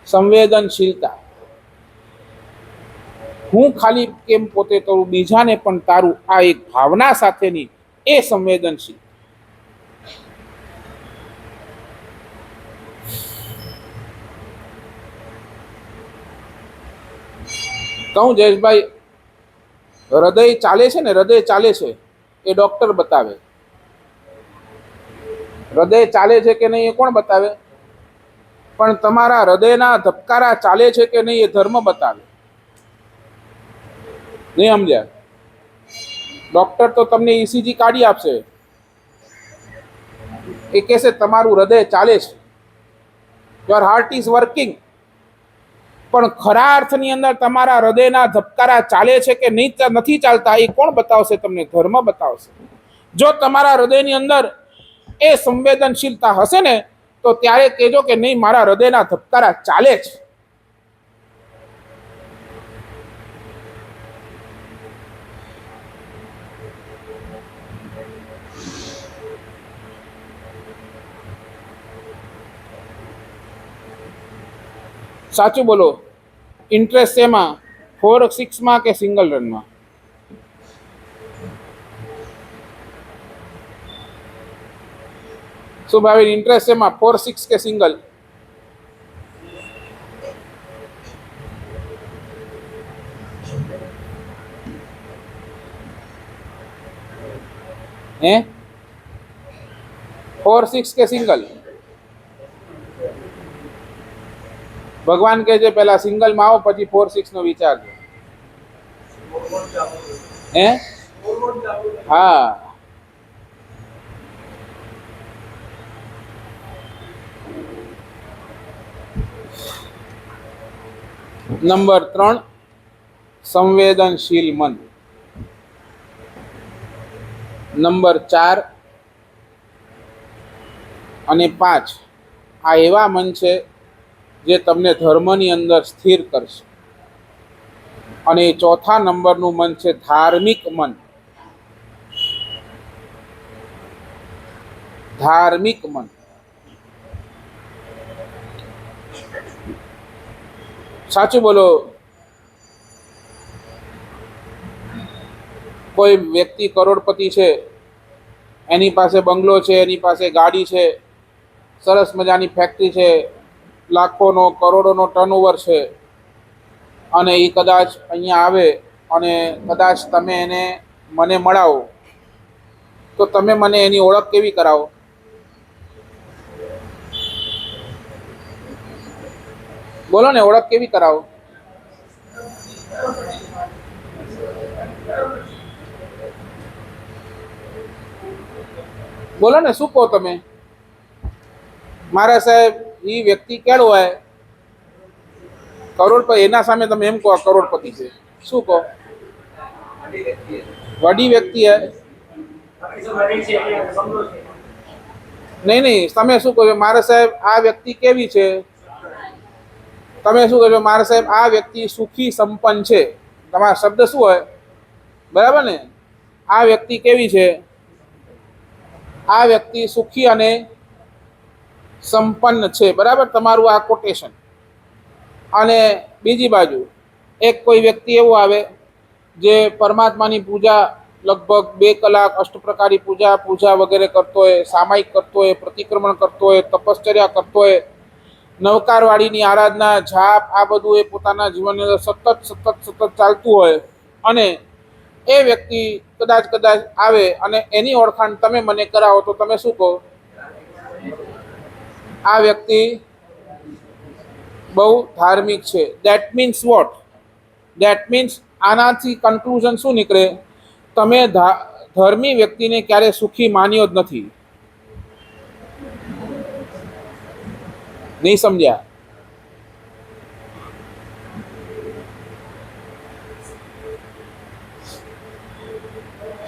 સંવેદનશીલતા? હું ખાલી કેમ પોતે તરું, બીજાને પણ તારું, આ એક ભાવના સાથેની એ સંવેદનશીલ। કહું જયેશભાઈ, હૃદય ચાલે છે ને, હૃદય ચાલે છે એ ડોક્ટર બતાવે। હૃદય ચાલે છે કે નહીં એ કોણ બતાવે? પણ તમારા હૃદયના ધબકારા ચાલે છે કે નહીં એ ધર્મ બતાવે। નહીં સમજ્યા? ડોક્ટર તો તમને ઈસીજી કાઢી આપશે, એ કહેશે તમારું હૃદય ચાલે છે, યોર હાર્ટ ઇઝ વર્કિંગ। પણ ખરા અર્થની અંદર તમારા હૃદયના ધબકારા ચાલે છે કે નથી ચાલતા એ કોણ બતાવશે તમને? ધર્મ બતાવશે। જો તમારા હૃદયની અંદર એ સંવેદનશીલતા હશે ને તો ત્યારે કહેજો કે નહીં મારા હૃદયના ધબકારા ચાલે છે। સાચું બોલો, ઇન્ટરેસ્ટ શેમાં? 4-6 કે સિંગલ રનમાં? શું ભાઈ ઇન્ટરેસ્ટ શેમાં? 4-6 કે સિંગલ? હે 4-6 કે સિંગલ? ભગવાન કહે છે પેલા સિંગલ માં આવો પછી 4-6 નો વિચારજો। હે હા, નંબર 3 સંવેદનશીલ મન। નંબર 4 અને 5 આ એવા મન છે જે તમને ધર્મની અંદર સ્થિર કરશે। અને ચોથા નંબરનું મન છે ધાર્મિક મન। ધાર્મિક મન સાચું બોલો, કોઈ વ્યક્તિ કરોડપતિ છે, એની પાસે બંગલો છે, એની પાસે ગાડી છે, સરસ મજાની ફેક્ટરી છે, લાખોનો કરોડોનો ટર્નઓવર છે, અને એ કદાચ અહીંયા આવે અને કદાચ તમે એને મને મળાવો, તો તમે મને એની ઓળખ કેવી કરાવો? બોલો ને, ઓળખ કેવી કરાવો? બોલો ને, શું કહો તમે? મારા સાહેબ, એ વ્યક્તિ કેળો હોય કરોડપતિ, એના સામે તમે એમ કહો કરોડપતિ છે, શું કહો? વડી વ્યક્તિ હે? નહીં નહીં, તમે શું કહો છો? મારા સાહેબ, આ વ્યક્તિ કેવી છે? તમે શું કહો છો? મારા સાહેબ, આ વ્યક્તિ સુખી સંપન્ન છે. તમારા શબ્દ શું હોય? બરાબર ને? આ વ્યક્તિ કેવી છે? આ વ્યક્તિ સુખી અને સંપન્ન છે. બરાબર, તમારું આ કોટેશન. અને બીજી બાજુ એક કોઈ વ્યક્તિ એવો આવે જે પરમાત્માની પૂજા લગભગ 2 કલાક અષ્ટપ્રકારી પૂજા વગેરે કરતો હોય, સામાયિક કરતો હોય, પ્રતિક્રમણ કરતો હોય, તપશ્ચર્યા કરતો હોય, નવકારવાળીની આરાધના, જાપ, આ બધું એ પોતાના જીવનની અંદર સતત ચાલતું હોય, અને એ વ્યક્તિ કદાચ આવે અને એની ઓળખાણ તમે મને કરાવો, તો તમે શું કહો? આ વ્યક્તિ બહુ ધાર્મિક છે. That means what? That means આનાથી કન્ક્લુઝન શું નીકળે? તમે ધર્મી વ્યક્તિને ક્યારે સુખી માન્યો જ નથી. નહીં સમજ્યા?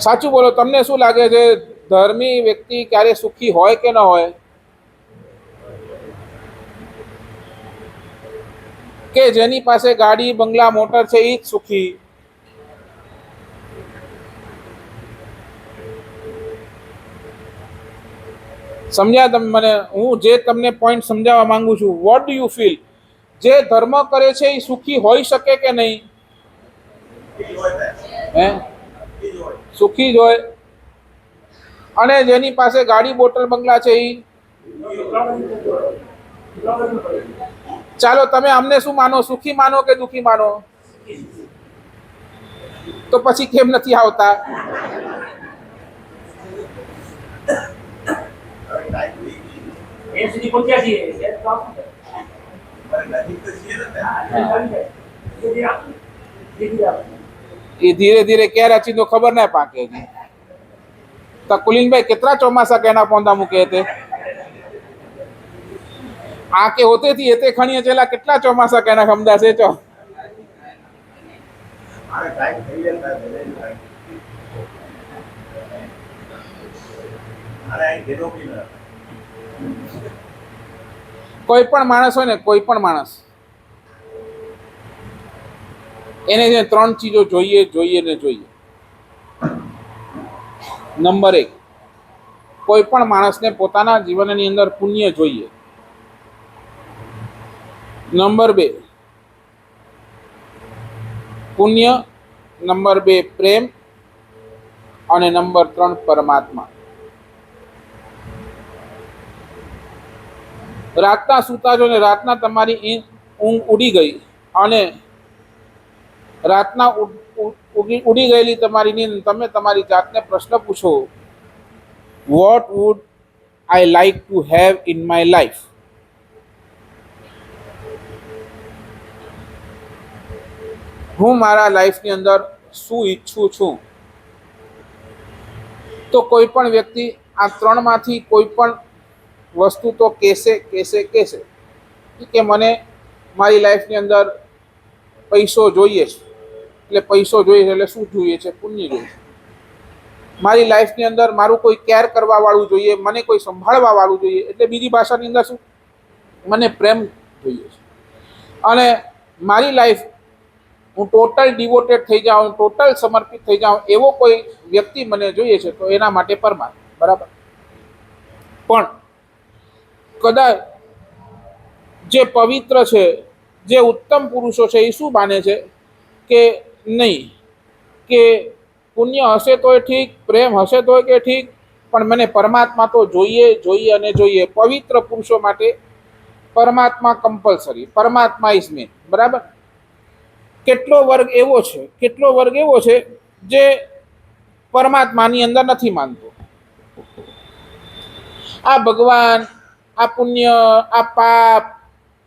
સાચું બોલો, તમને શું લાગે છે? ધર્મી વ્યક્તિ ક્યારે સુખી હોય કે ન હોય? કે જેની પાસે ગાડી, બંગલા, મોટર છે, એ જ સુખી? સમજ્યા તમે મને? હું જે તમને પોઈન્ટ સમજાવવા માંગુ છું, વોટ ડુ યુ ફીલ? જે ધર્મ કરે છે એ સુખી હોઈ શકે કે નહીં? હે? સુખી જ હોય. અને જેની પાસે ગાડી, બોટલ, બંગલા છે એ? ચાલો, તમે અમને શું માનો? સુખી માનો કે દુખી માનો? તો પછી કેમ નથી આવતા? એ ધીરે ધીરે ક્યારે અચી તો ખબર ના પાકે. તો કુલીનભાઈ કેટલા ચોમાસા કેના પોંદા મૂકે તે? આ કે હોતે થી એતે ખણીએ ચેલા કેટલા ચોમાસા કેના ખમદા છે ચો? કોઈ પણ માણસ હોય ને, કોઈ પણ માણસ, એને જે 3 ચીજો જોઈએ ને જોઈએ. નંબર 1, કોઈ પણ માણસને પોતાના જીવનની અંદર પુણ્ય જોઈએ. નંબર 2, પુણ્ય. નંબર 2, પ્રેમ. અને નંબર 3, પરમાત્મા. રાતના સૂતા જો ને, રાતના તમારી ઊંઘ ઉડી ગઈ, અને રાતના ઉડી ગયેલી તમારી નીંદ, તમે તમારી જાતને પ્રશ્ન પૂછો, what would I like to have in my life? હું મારા લાઈફની અંદર શું ઈચ્છું છું? તો કોઈ પણ વ્યક્તિ આ 3માંથી કોઈ પણ વસ્તુ તો કહેશે કે મને મારી લાઈફની અંદર પૈસો જોઈએ છે. એટલે પૈસો જોઈએ છે એટલે શું જોઈએ છે? પુણ્ય જોઈએ છે. મારી લાઈફની અંદર મારું કોઈ કેર કરવા વાળું જોઈએ, મને કોઈ સંભાળવા વાળું જોઈએ, એટલે બીજી ભાષાની અંદર શું? મને પ્રેમ જોઈએ છે. અને મારી લાઈફ હું ટોટલ ડિવોટેડ થઈ જાઉં, ટોટલ સમર્પિત થઈ જાઉં, એવો કોઈ વ્યક્તિ મને જોઈએ છે, તો એના માટે પરમાત્મા. બરાબર. પણ કદાચ જે પવિત્ર છે, જે ઉત્તમ પુરુષો છે, એ શું માને છે કે નહીં, કે પુણ્ય હશે તોય ઠીક, પ્રેમ હશે તોય કે ઠીક, પણ મને પરમાત્મા તો જોઈએ જોઈએ અને જોઈએ. પવિત્ર પુરુષો માટે પરમાત્મા કમ્પલસરી, પરમાત્મા ઇઝ મેન. બરાબર. કેટલો વર્ગ એવો છે જે પરમાત્માની અંદર નથી માનતો. આ ભગવાન, આ પુણ્ય, આ પાપ,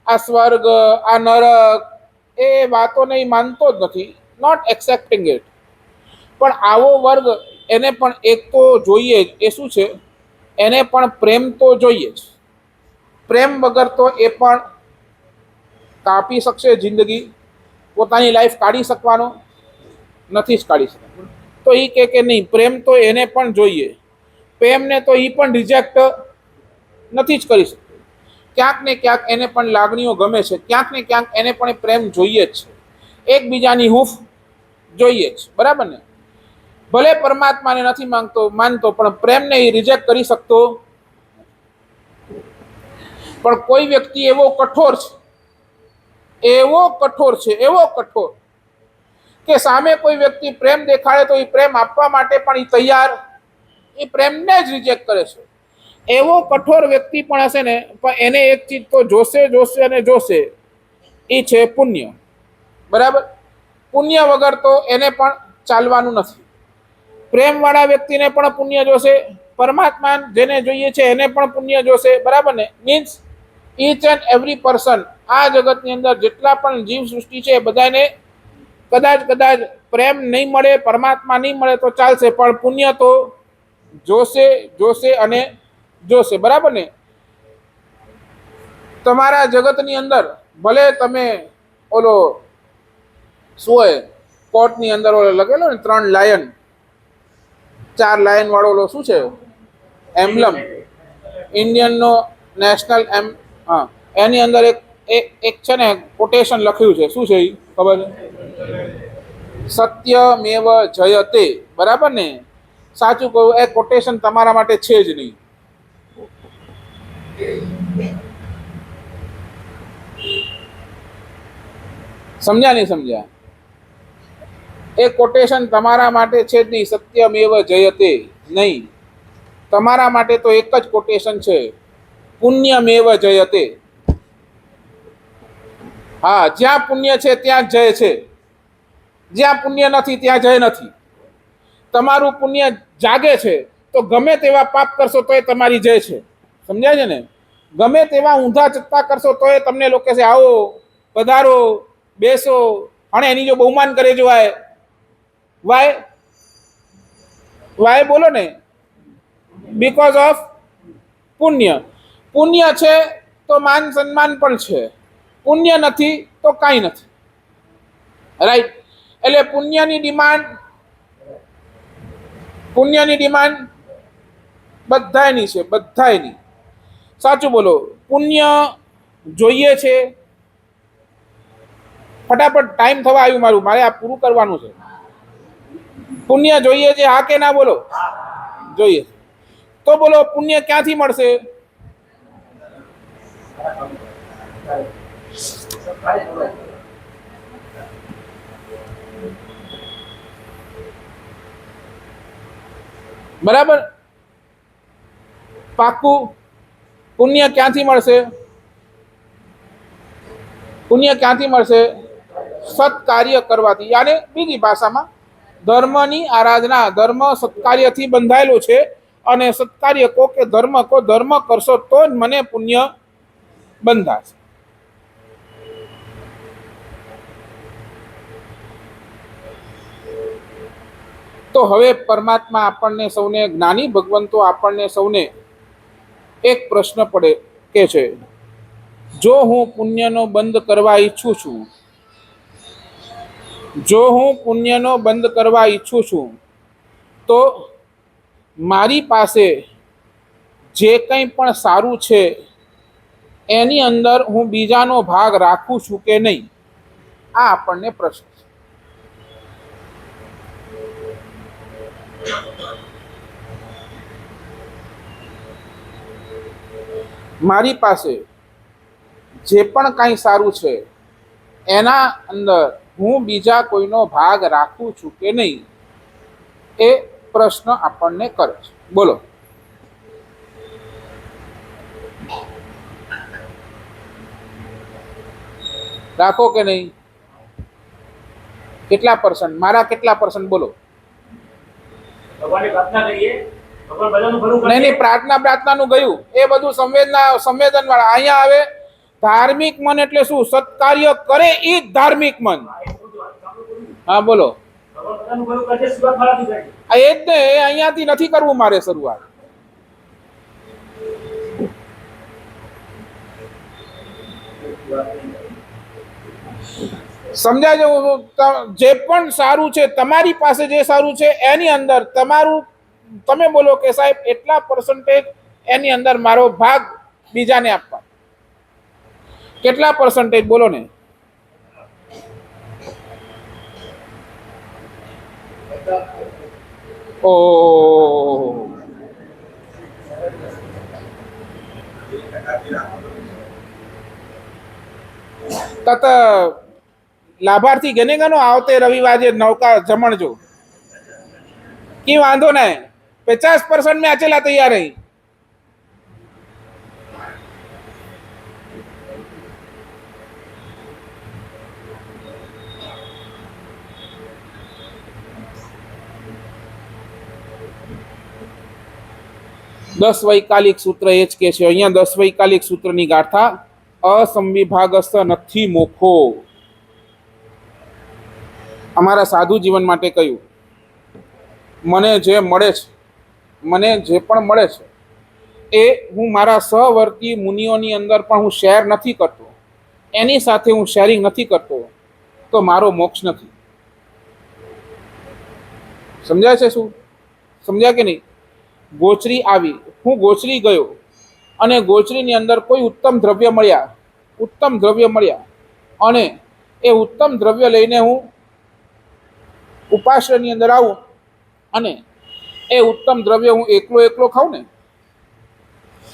આ સ્વર્ગ, આ નરક, એ વાતો નહીં, માનતો જ નથી. Not accepting it. પણ આવો વર્ગ, એને પણ એક તો જોઈએ જ. એ શું છે? એને પણ પ્રેમ તો જોઈએ જ. પ્રેમ વગર તો એ પણ કાપી શકશે જિંદગી, પોતાની લાઈફ કાઢી શકવાનો નથી જ કાઢી શકવાનો. તો એ કે નહીં, પ્રેમ તો એને પણ જોઈએ. પ્રેમને તો એ પણ રિજેક્ટ નથી જ કરી શકતો. ક્યાંક ને ક્યાંક એને પણ લાગણીઓ ગમે છે, ક્યાંક ને ક્યાંક એને પણ પ્રેમ જોઈએ જ છે. એકબીજાની હૂંફ જોઈએ જ. બરાબર ને? ભલે પરમાત્માને નથી માનતો, પણ પ્રેમને એ રિજેક્ટ કરી શકતો. પણ કોઈ વ્યક્તિ એવો કઠોર કે સામે કોઈ વ્યક્તિ પ્રેમ દેખાડે તો એ પ્રેમ આપવા માટે પણ એ તૈયાર, એ પ્રેમને જ રિજેક્ટ કરે છે. એવો કઠોર વ્યક્તિ પણ હશે ને, પણ એને એક ચીજ તો જોશે અને જોશે, એ છે પુણ્ય. બરાબર. પુણ્ય વગર તો એને પણ ચાલવાનું નથી. પ્રેમ વાળા વ્યક્તિને પણ પુણ્ય જોશે, પરમાત્મા જેને જોઈએ છે એને પણ પુણ્ય જોશે. બરાબર ને? Means each and every person, આ જગતની અંદર જેટલા પણ જીવ સૃષ્ટિ છે, બધાને કદાચ પ્રેમ નહીં મળે, પરમાત્મા નહીં મળે તો ચાલશે, પણ પુણ્ય તો જોશે અને જોશે. બરાબર ને? તમારા જગતની અંદર ભલે તમે ઓલો શું હોય, કોર્ટની અંદર ઓલો લગેલો ને 3 લાયન, 4 લાયન વાળો ઓલો શું છે, એમ્બલમ, ઇન્ડિયનનો નેશનલ હા, એની અંદર એક છે ને કોટેશન લખ્યું છે. શું છે એ ખબર છે? સત્યમેવ જયતે. બરાબર ને? સાચું કહું, એ કોટેશન તમારા માટે છે જ નહીં. સમજ્યા નહીં સમજ્યા? એ કોટેશન તમારા માટે છે જ નહીં. સત્યમેવ જયતે નહીં. તમારા માટે તો એક જ કોટેશન છે, પુણ્યમેવ જયતે. હા, જ્યાં પુણ્ય છે ત્યાં જય છે, જ્યાં પુણ્ય નથી ત્યાં જય નથી. તમારું પુણ્ય જાગે છે તો ગમે તેવા પાપ કરશો તો એ તમારી જય છે. સમજાય છે ને? ગમે તેવા ઊંધા ચત્તા કરશો તો એ તમને લોકો કહેશે આવો, પધારો, બેસો. અને એની જો બહુમાન કરે જો વાય બોલો ને, બીકોઝ ઓફ પુણ્ય. પુણ્ય છે તો માન સન્માન પણ છે, પુણ્ય નથી તો કાંઈ નથી. રાઈટ? એટલે પુણ્યની ડિમાન્ડ બધાયની છે, બધાયની. સાચું બોલો. પુણ્ય જોઈએ છે. ફટાફટ ટાઈમ થવા આવ્યું મારું, મારે આ પૂરું કરવાનું છે. પુણ્ય જોઈએ છે, હા કે ના બોલો? જોઈએ. તો બોલો, પુણ્ય ક્યાંથી મળશે? બરાબર? પાક્કું? પુણ્ય ક્યાંથી મળશે? સત્કાર્ય કરવાથી. યાને બીજી ભાષામાં ધર્મની આરાધના, ધર્મ સત્કાર્યથી બંધાયેલું છે. અને સત્કાર્ય કો કે ધર્મ કરશો તો જ મને પુણ્ય બંધાશે. તો હવે પરમાત્મા આપણને સૌને, જ્ઞાની ભગવંતો આપણને સૌને એક પ્રશ્ન પડે કે છે, જો હું પુણ્યનો બંધ કરવા ઈચ્છું છું, તો મારી પાસે જે કંઈ પણ સારું છે એની અંદર હું બીજાનો ભાગ રાખું છું કે નહીં? આ આપણને પ્રશ્ન છે. મારી પાસે જે પણ કાંઈ સારું છે એના અંદર હું બીજા કોઈનો ભાગ રાખું છું કે નહીં? એ પ્રશ્ન આપણને કરે છે. બોલો. રાખો કે નહીં? કેટલા %? મારા કેટલા % બોલો? નહીં, પ્રાર્થનાનું ગયું એ બધું સંવેદન વાળા. અહીંયા આવે ધાર્મિક મન એટલે શું? સત્કાર્ય કરે એ જ ધાર્મિક મન. હા બોલો. એ જ ને, અહીંયાથી નથી કરવું મારે શરૂઆત. સમજાય જેવું? જે પણ સારું છે તમારી પાસે, જે સારું છે એની અંદર તમારું, તમે બોલો કે સાહેબ એટલા % એની અંદર મારો ભાગ બીજાને આપવા. કેટલા % બોલો ને? ઓ તત લાભાર્થી ગને ગનો આવતે રવિવારે નૌકા જમણજો की वांधो नहीं 50% में अचेला तैयार है. दस वैकालिक सूत्र ए ज के छे. अहींया 10 वैकालिक सूत्रनी गाथा असंविभागस्थ नथी मोखो. अमारा साधु जीवन माटे कह्युं મને જે મળે છે, મને જે પણ મળે છે એ હું મારા સહવર્તી મુનિઓની અંદર પણ હું શેર નથી કરતો, એની સાથે હું શેરિંગ નથી કરતો, તો મારો મોક્ષ નથી. સમજાય છે? શું સમજ્યા કે નહીં? ગોચરી આવી, હું ગોચરી ગયો અને ગોચરીની અંદર કોઈ ઉત્તમ દ્રવ્ય મળ્યા અને એ ઉત્તમ દ્રવ્ય લઈને હું ઉપાશ્રયની અંદર આવું અને એ ઉત્તમ દ્રવ્ય હું એકલો ખાઉં ને,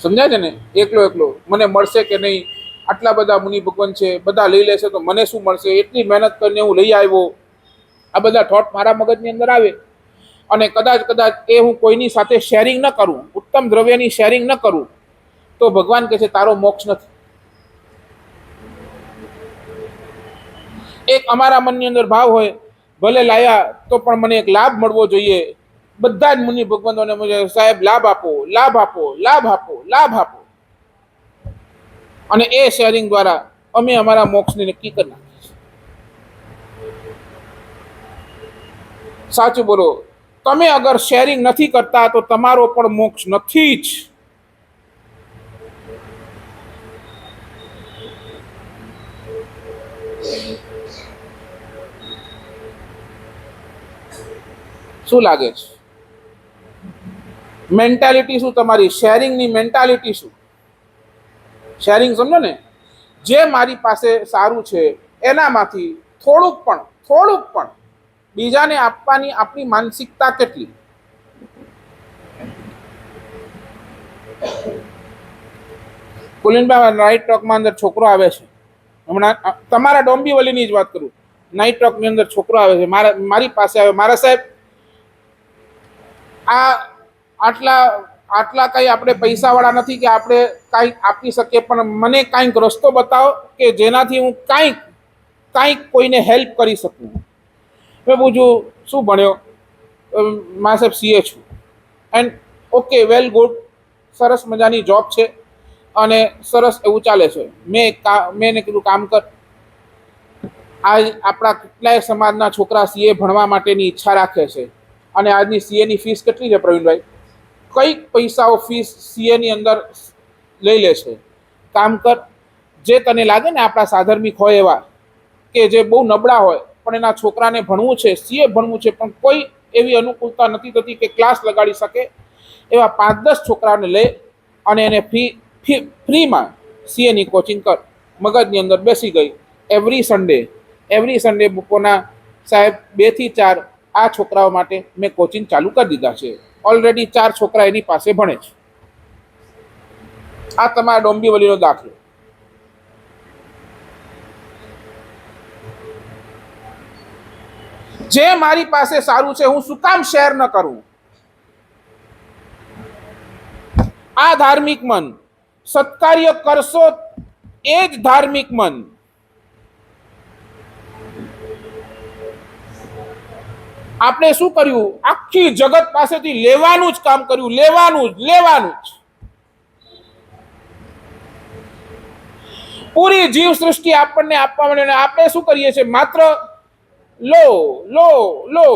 સમજાય છે ને? એકલો મને મળશે કે નહીં? આટલા બધા મુનિ ભગવાન છે, બધા લઈ લેશે તો મને શું મળશે? એટલી મહેનત કરીને હું લઈ આવ્યો. આ બધા થોટ મારા મગજની અંદર આવે અને કદાચ એ હું કોઈની સાથે શેરિંગ ન કરું, ઉત્તમ દ્રવ્યની શેરિંગ ન કરું, તો ભગવાન કહે છે તારો મોક્ષ નથી. એક અમારા મનની અંદર ભાવ હોય, ભલે લાયા તો પણ મને એક લાભ મળવો જોઈએ. બધા જ મુનિ ભગવંતોને મને સાહેબ લાભ આપો, લાભ આપો, લાભ આપો, લાભ આપો. અને એ શેરિંગ દ્વારા અમે અમારા મોક્ષને નક્કી કરી નાખીએ છીએ. સાચું બોલો. તમે અગર શેરિંગ નથી કરતા તો તમારો પણ મોક્ષ નથી જ. શું લાગે છે? મેન્ટાલિટી શું તમારી? શેરિંગની મેન્ટાલિટી શું? શેરિંગ સમજો ને, જે મારી પાસે સારું છે એનામાંથી થોડુંક પણ બીજાને આપવાની આપણી માનસિકતા કેટલી? કુલીનભાઈ, નાઇટ ટોકમાં અંદર છોકરો આવે છે હમણાં, તમારા ડોંબીવલીની જ વાત કરું. નાઇટ ટોકની અંદર છોકરો આવે છે, મારી પાસે આવે, મારા સાહેબ આટલા કઈ આપણે પૈસાવાળા નથી કે આપણે કાંઈક આપી શકીએ, પણ મને કાંઈક રસ્તો બતાવો કે જેનાથી હું કાંઈક કોઈને હેલ્પ કરી શકું. મેં પૂછ્યું શું ભણ્યો? મારા સાહેબ CA છું. એન્ડ ઓકે, વેલ ગુડ, સરસ મજાની જોબ છે અને સરસ એવું ચાલે છે. મેં એને કીધું કામ કર, આજ આપણા કેટલાય સમાજના છોકરા CA ભણવા માટેની ઈચ્છા રાખે છે અને આજની CAની ફીસ કેટલી છે પ્રવીણભાઈ? કઈક પૈસાઓ ફીસ CAની અંદર લઈ લે છે. કામ કર, જે તને લાગે ને આપણા સાધર્મિક હોય એવા કે જે બહુ નબળા હોય પણ એના છોકરાને ભણવું છે, CA ભણવું છે, પણ કોઈ એવી અનુકૂળતા નથી થતી કે ક્લાસ લગાડી શકે, એવા 5-10 છોકરાને લે અને એને ફ્રીમાં CAની કોચિંગ કર. મગજની અંદર બેસી ગઈ. એવરી સન્ડે બપોરના સાહેબ 2 થી 4 આ છોકરાઓ માટે મેં કોચિંગ ચાલુ કરી દીધા છે. ઓલરેડી 4 છોકરા એની પાસે ભણે છે. આ તમારા ડોંબીવલીનો દાખલો. જે મારી પાસે સારું છે હું શું કામ શેર ન કરું? આ ધાર્મિક મન. સત્કાર્ય કરશો એ જ ધાર્મિક મન. આપણે શું કર્યું? આખી જગત પાસેથી લેવાનું જ કામ કર્યું, લેવાનું જ. પૂરી જીવ સૃષ્ટિ આપણને આપવા માંડે, આપણે શું કરીએ છીએ? માત્ર લો લો લો.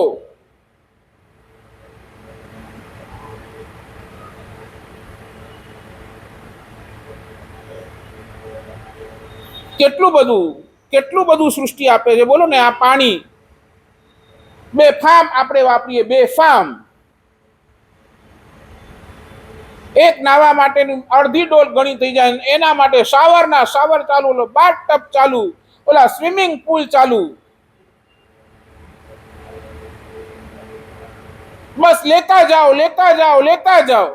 કેટલું બધું સૃષ્ટિ આપે છે. બોલો ને, આ પાણી બેફામ આપણે વાપરીએ, બેફામ. એક નાવા માટેની અડધી ડોલ ગણી થઈ જાય, એના માટે શાવર ચાલુ, બાથટબ ચાલુ, ઓલા સ્વિમિંગ પુલ ચાલુ. બસ લેતા જાઓ.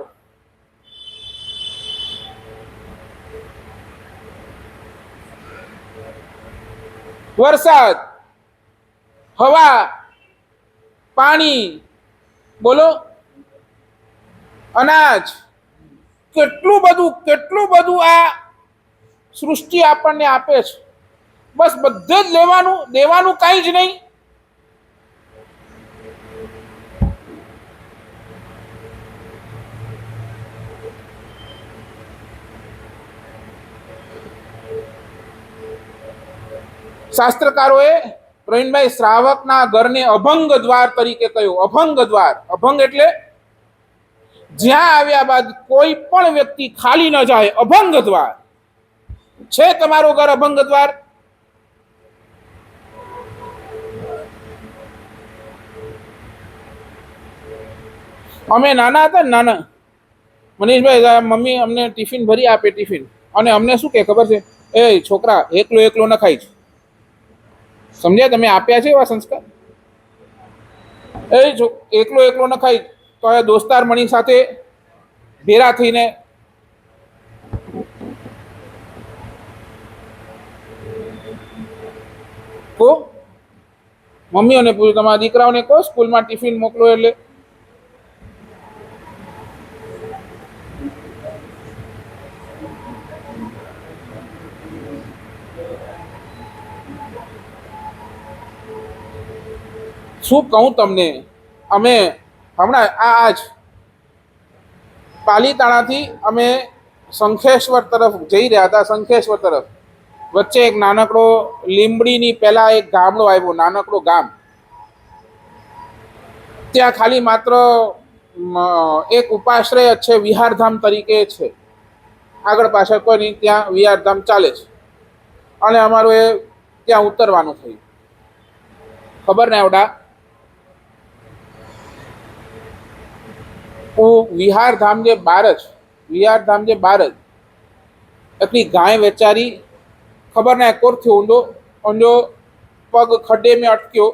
વરસાદ, હવા, પાણી, બોલો, અનાજ, કેટલું બધું આ સૃષ્ટિ આપણને આપે છે. બસ બધે જ લેવાનું, દેવાનું કાંઈ જ નહીં. શાસ્ત્રકારોએ પ્રવીણભાઈ શ્રાવકના ઘરને અભંગ દ્વાર તરીકે કહ્યું. અભંગ દ્વાર, અભંગ એટલે જ્યાં આવ્યા બાદ કોઈ પણ વ્યક્તિ ખાલી ન જાય. અભંગ દ્વાર છે તમારું ઘર, અભંગ દ્વાર. અમે નાના હતા ને, મનીષભાઈ, મમ્મી અમને ટિફિન ભરી આપે, ટિફિન, અને અમને શું કે ખબર છે? એ છોકરા, એકલો ન ખાઈ. સમજ્યા? તમે આપ્યા છે એવા સંસ્કાર. એકલો ન ખાઈ, તો એ દોસ્તાર મણી સાથે ભેરા થઈને કો મમ્મીઓને પૂછ્યું, તમારા દીકરાઓને કહો સ્કૂલમાં ટિફિન મોકલો. એટલે શું કહું તમને? અમે હમણાં આજ પાલીતાણાથી અમે શંખેશ્વર તરફ જઈ રહ્યા હતા. શંખેશ્વર તરફ વચ્ચે એક નાનકડો લીંબડીની પહેલા એક ગામડો આવ્યો, નાનકડો ગામ. ત્યાં ખાલી માત્ર એક ઉપાશ્રય છે, વિહારધામ તરીકે છે. આગળ પાછળ કોઈ નહીં, ત્યાં વિહારધામ ચાલે છે. અને અમારું એ ત્યાં ઉતરવાનું થયું. ખબર ને આવડા વિહારધામ જે બાર જ એટલી ગાય વેચારી. ખબર ને કોરથી ઊંડો પગ ખડે મેં અટક્યો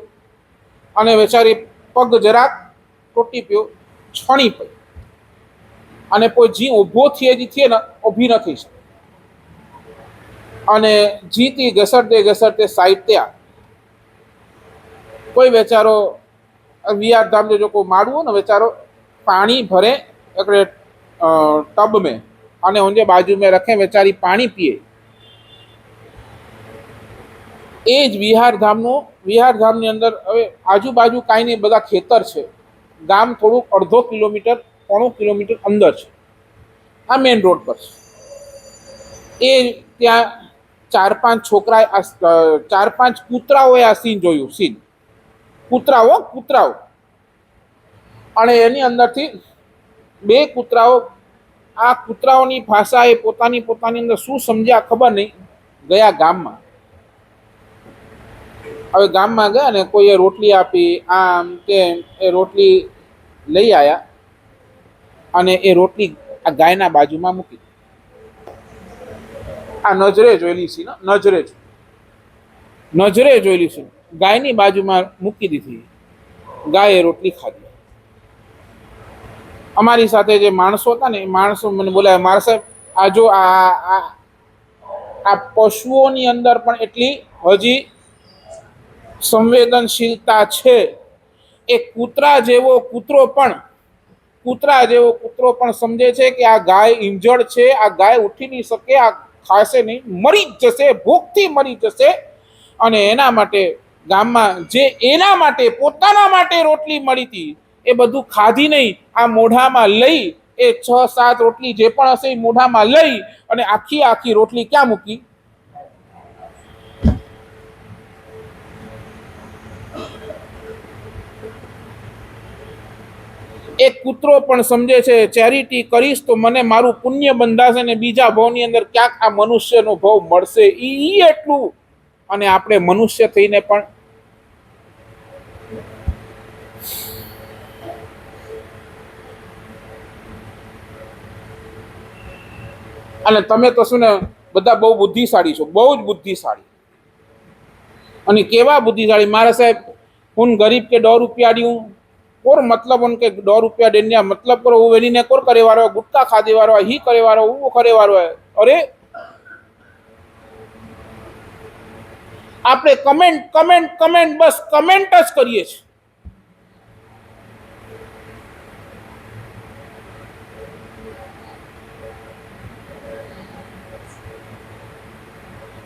અને વેચારી પગ જરાક તૂટી પયો, છણી પડી, અને કોઈ જી ઊભો થયે ને ઊભી નથી શકે. અને જીતી ઘસરતે સાઈડ ત્યાં કોઈ વેચારો વિહારધામ जो કોઈ माड़ू ने बेचारो पानी भरे एक टब में અને उनके बाजू में रखे, बेचारी पानी पिए. એ જ વિહારધામની અંદર હવે આજુબાજુ કાંઈ નહીં, બધા ખેતર છે. ગામ થોડુંક અડધો કિલોમીટર, પોણો કિલોમીટર અંદર છે. આ મેઇન રોડ પર છે. એ ત્યાં 4-5 છોકરા, 4-5 કૂતરાઓએ આ સીન જોયું. કૂતરાઓ. અને એની અંદરથી 2 કૂતરાઓ, આ કૂતરાઓની ભાષા એ પોતાની અંદર શું સમજ્યા ખબર નહીં, ગયા ગામમાં. હવે ગામમાં ગયા ને કોઈએ રોટલી આપી, આમ તેમ, એ રોટલી લઈ આવ્યા અને એ રોટલી આ ગાયના બાજુમાં મૂકી. આ નજરે જોયેલી છે, નજરે જોયેલી છે. ગાયની બાજુમાં મૂકી દીધી. ગાયે રોટલી ખાધી. અમારી સાથે જે માણસો હતા ને, એ માણસો મને બોલાયા, મારા સાહેબ આ જો આ પશુઓની અંદર પણ એટલી હજી સંવેદનશીલતા છે એક કૂતરા જેવો કૂતરો પણ સમજે છે કે આ ગાય ઇન્જર્ડ છે, આ ગાય ઉઠી નહીં શકે, આ ખાશે નહીં, મરી જ જશે, ભૂખથી મરી જશે. અને એના માટે ગામમાં જે એના માટે પોતાના માટે રોટલી મળી હતી એ બધું ખાધી નહીં, આ મોઢામાં લઈ એ 6-7 રોટલી જે પણ હશે એ મોઢામાં લઈ અને આખી રોટલી ક્યાં મૂકી? એક કૂતરો પણ સમજે છે ચેરિટી કરીશ તો મને મારું પુણ્ય બંધાશે ને બીજા ભાવની અંદર ક્યાંક આ મનુષ્યનો ભાવ મળશે, ઈ એટલું. અને આપણે મનુષ્ય થઈને પણ અને તમે તો શું ને બધા બહુ બુદ્ધિશાળી છો, બહુ જ બુદ્ધિશાળી. અને કેવા બુદ્ધિશાળી મારા સાહેબ, હું ગરીબ કે 2 રૂપિયા दी हूँ कोर मतलब उनके 2 रुपया देने मतलब करो वो वेनी ने कोर करे वारो गुटका खादे वारो ही करे वारो वो करे वारो है. अरे આપણે કમેન્ટ કમેન્ટ કમેન્ટ બસ કમેન્ટ જ કરીએ છીએ.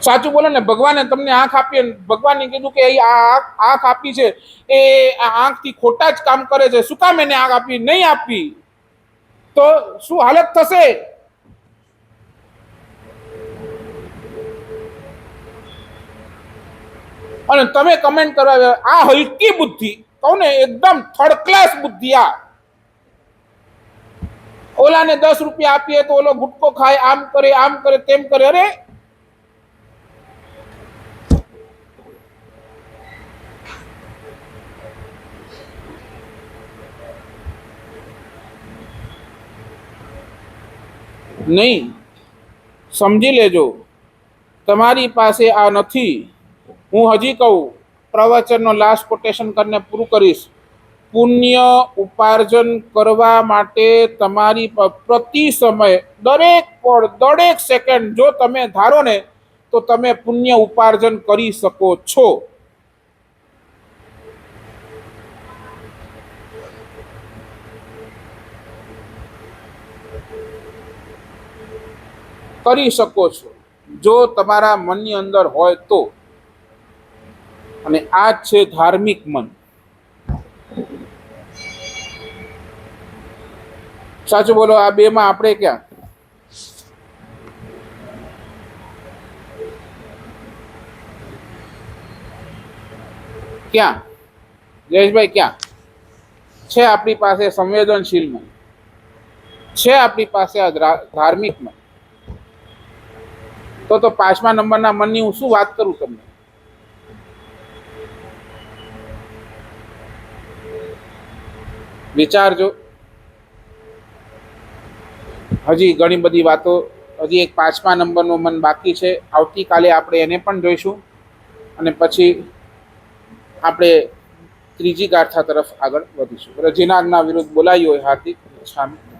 સાચું બોલો ને, ભગવાને તમને આંખ આપી, ભગવાને કીધું કે આ આંખ આપી છે એ આ આંખથી ખોટા જ કામ કરે છે, શું કામ એને આંખ આપી? નહીં આપી તો શું હાલત થશે? અને તમે કમેન્ટ કરવા, આ હલકી બુદ્ધિ કહું ને, એકદમ થર્ડ ક્લાસ બુદ્ધિ. આ ઓલાને 10 રૂપિયા આપીએ તો ઓલો ગુટકો ખાય, આમ કરે તેમ કરે. અરે નહીં, સમજી લેજો, તમારી પાસે આ નથી. હું હજી કહું, પ્રવચનનો લાસ્ટ કોટેશન કરીને પૂરું કરીશ. પુણ્ય ઉપાર્જન કરવા માટે તમારી પ્રતિ સમય દરેક પળ દરેક સેકન્ડ જો તમે ધારો ને તો તમે પુણ્ય ઉપાર્જન કરી શકો છો. કરી શકો છો જો તમારા મનની અંદર હોય તો. અને આ જ છે ધાર્મિક મન. સાચું બોલો, આ બેમાં આપણે ક્યાં? ક્યાં જયેશભાઈ, ક્યાં છે આપણી પાસે સંવેદનશીલ મન? છે આપણી પાસે આ ધાર્મિક મન? તો 5મા નંબરના મનની હું શું વાત કરું તમને? વિચારજો. હજી ઘણી બધી વાતો, હજી એક 5મા નંબરનું મન બાકી છે. આવતીકાલે આપણે એને પણ જોઈશું અને પછી આપણે ત્રીજી ગાથા તરફ આગળ વધીશું. રજીનાજ્ઞા વિરુદ્ધ બોલાઈ હોય હાર્દિક ક્ષમા.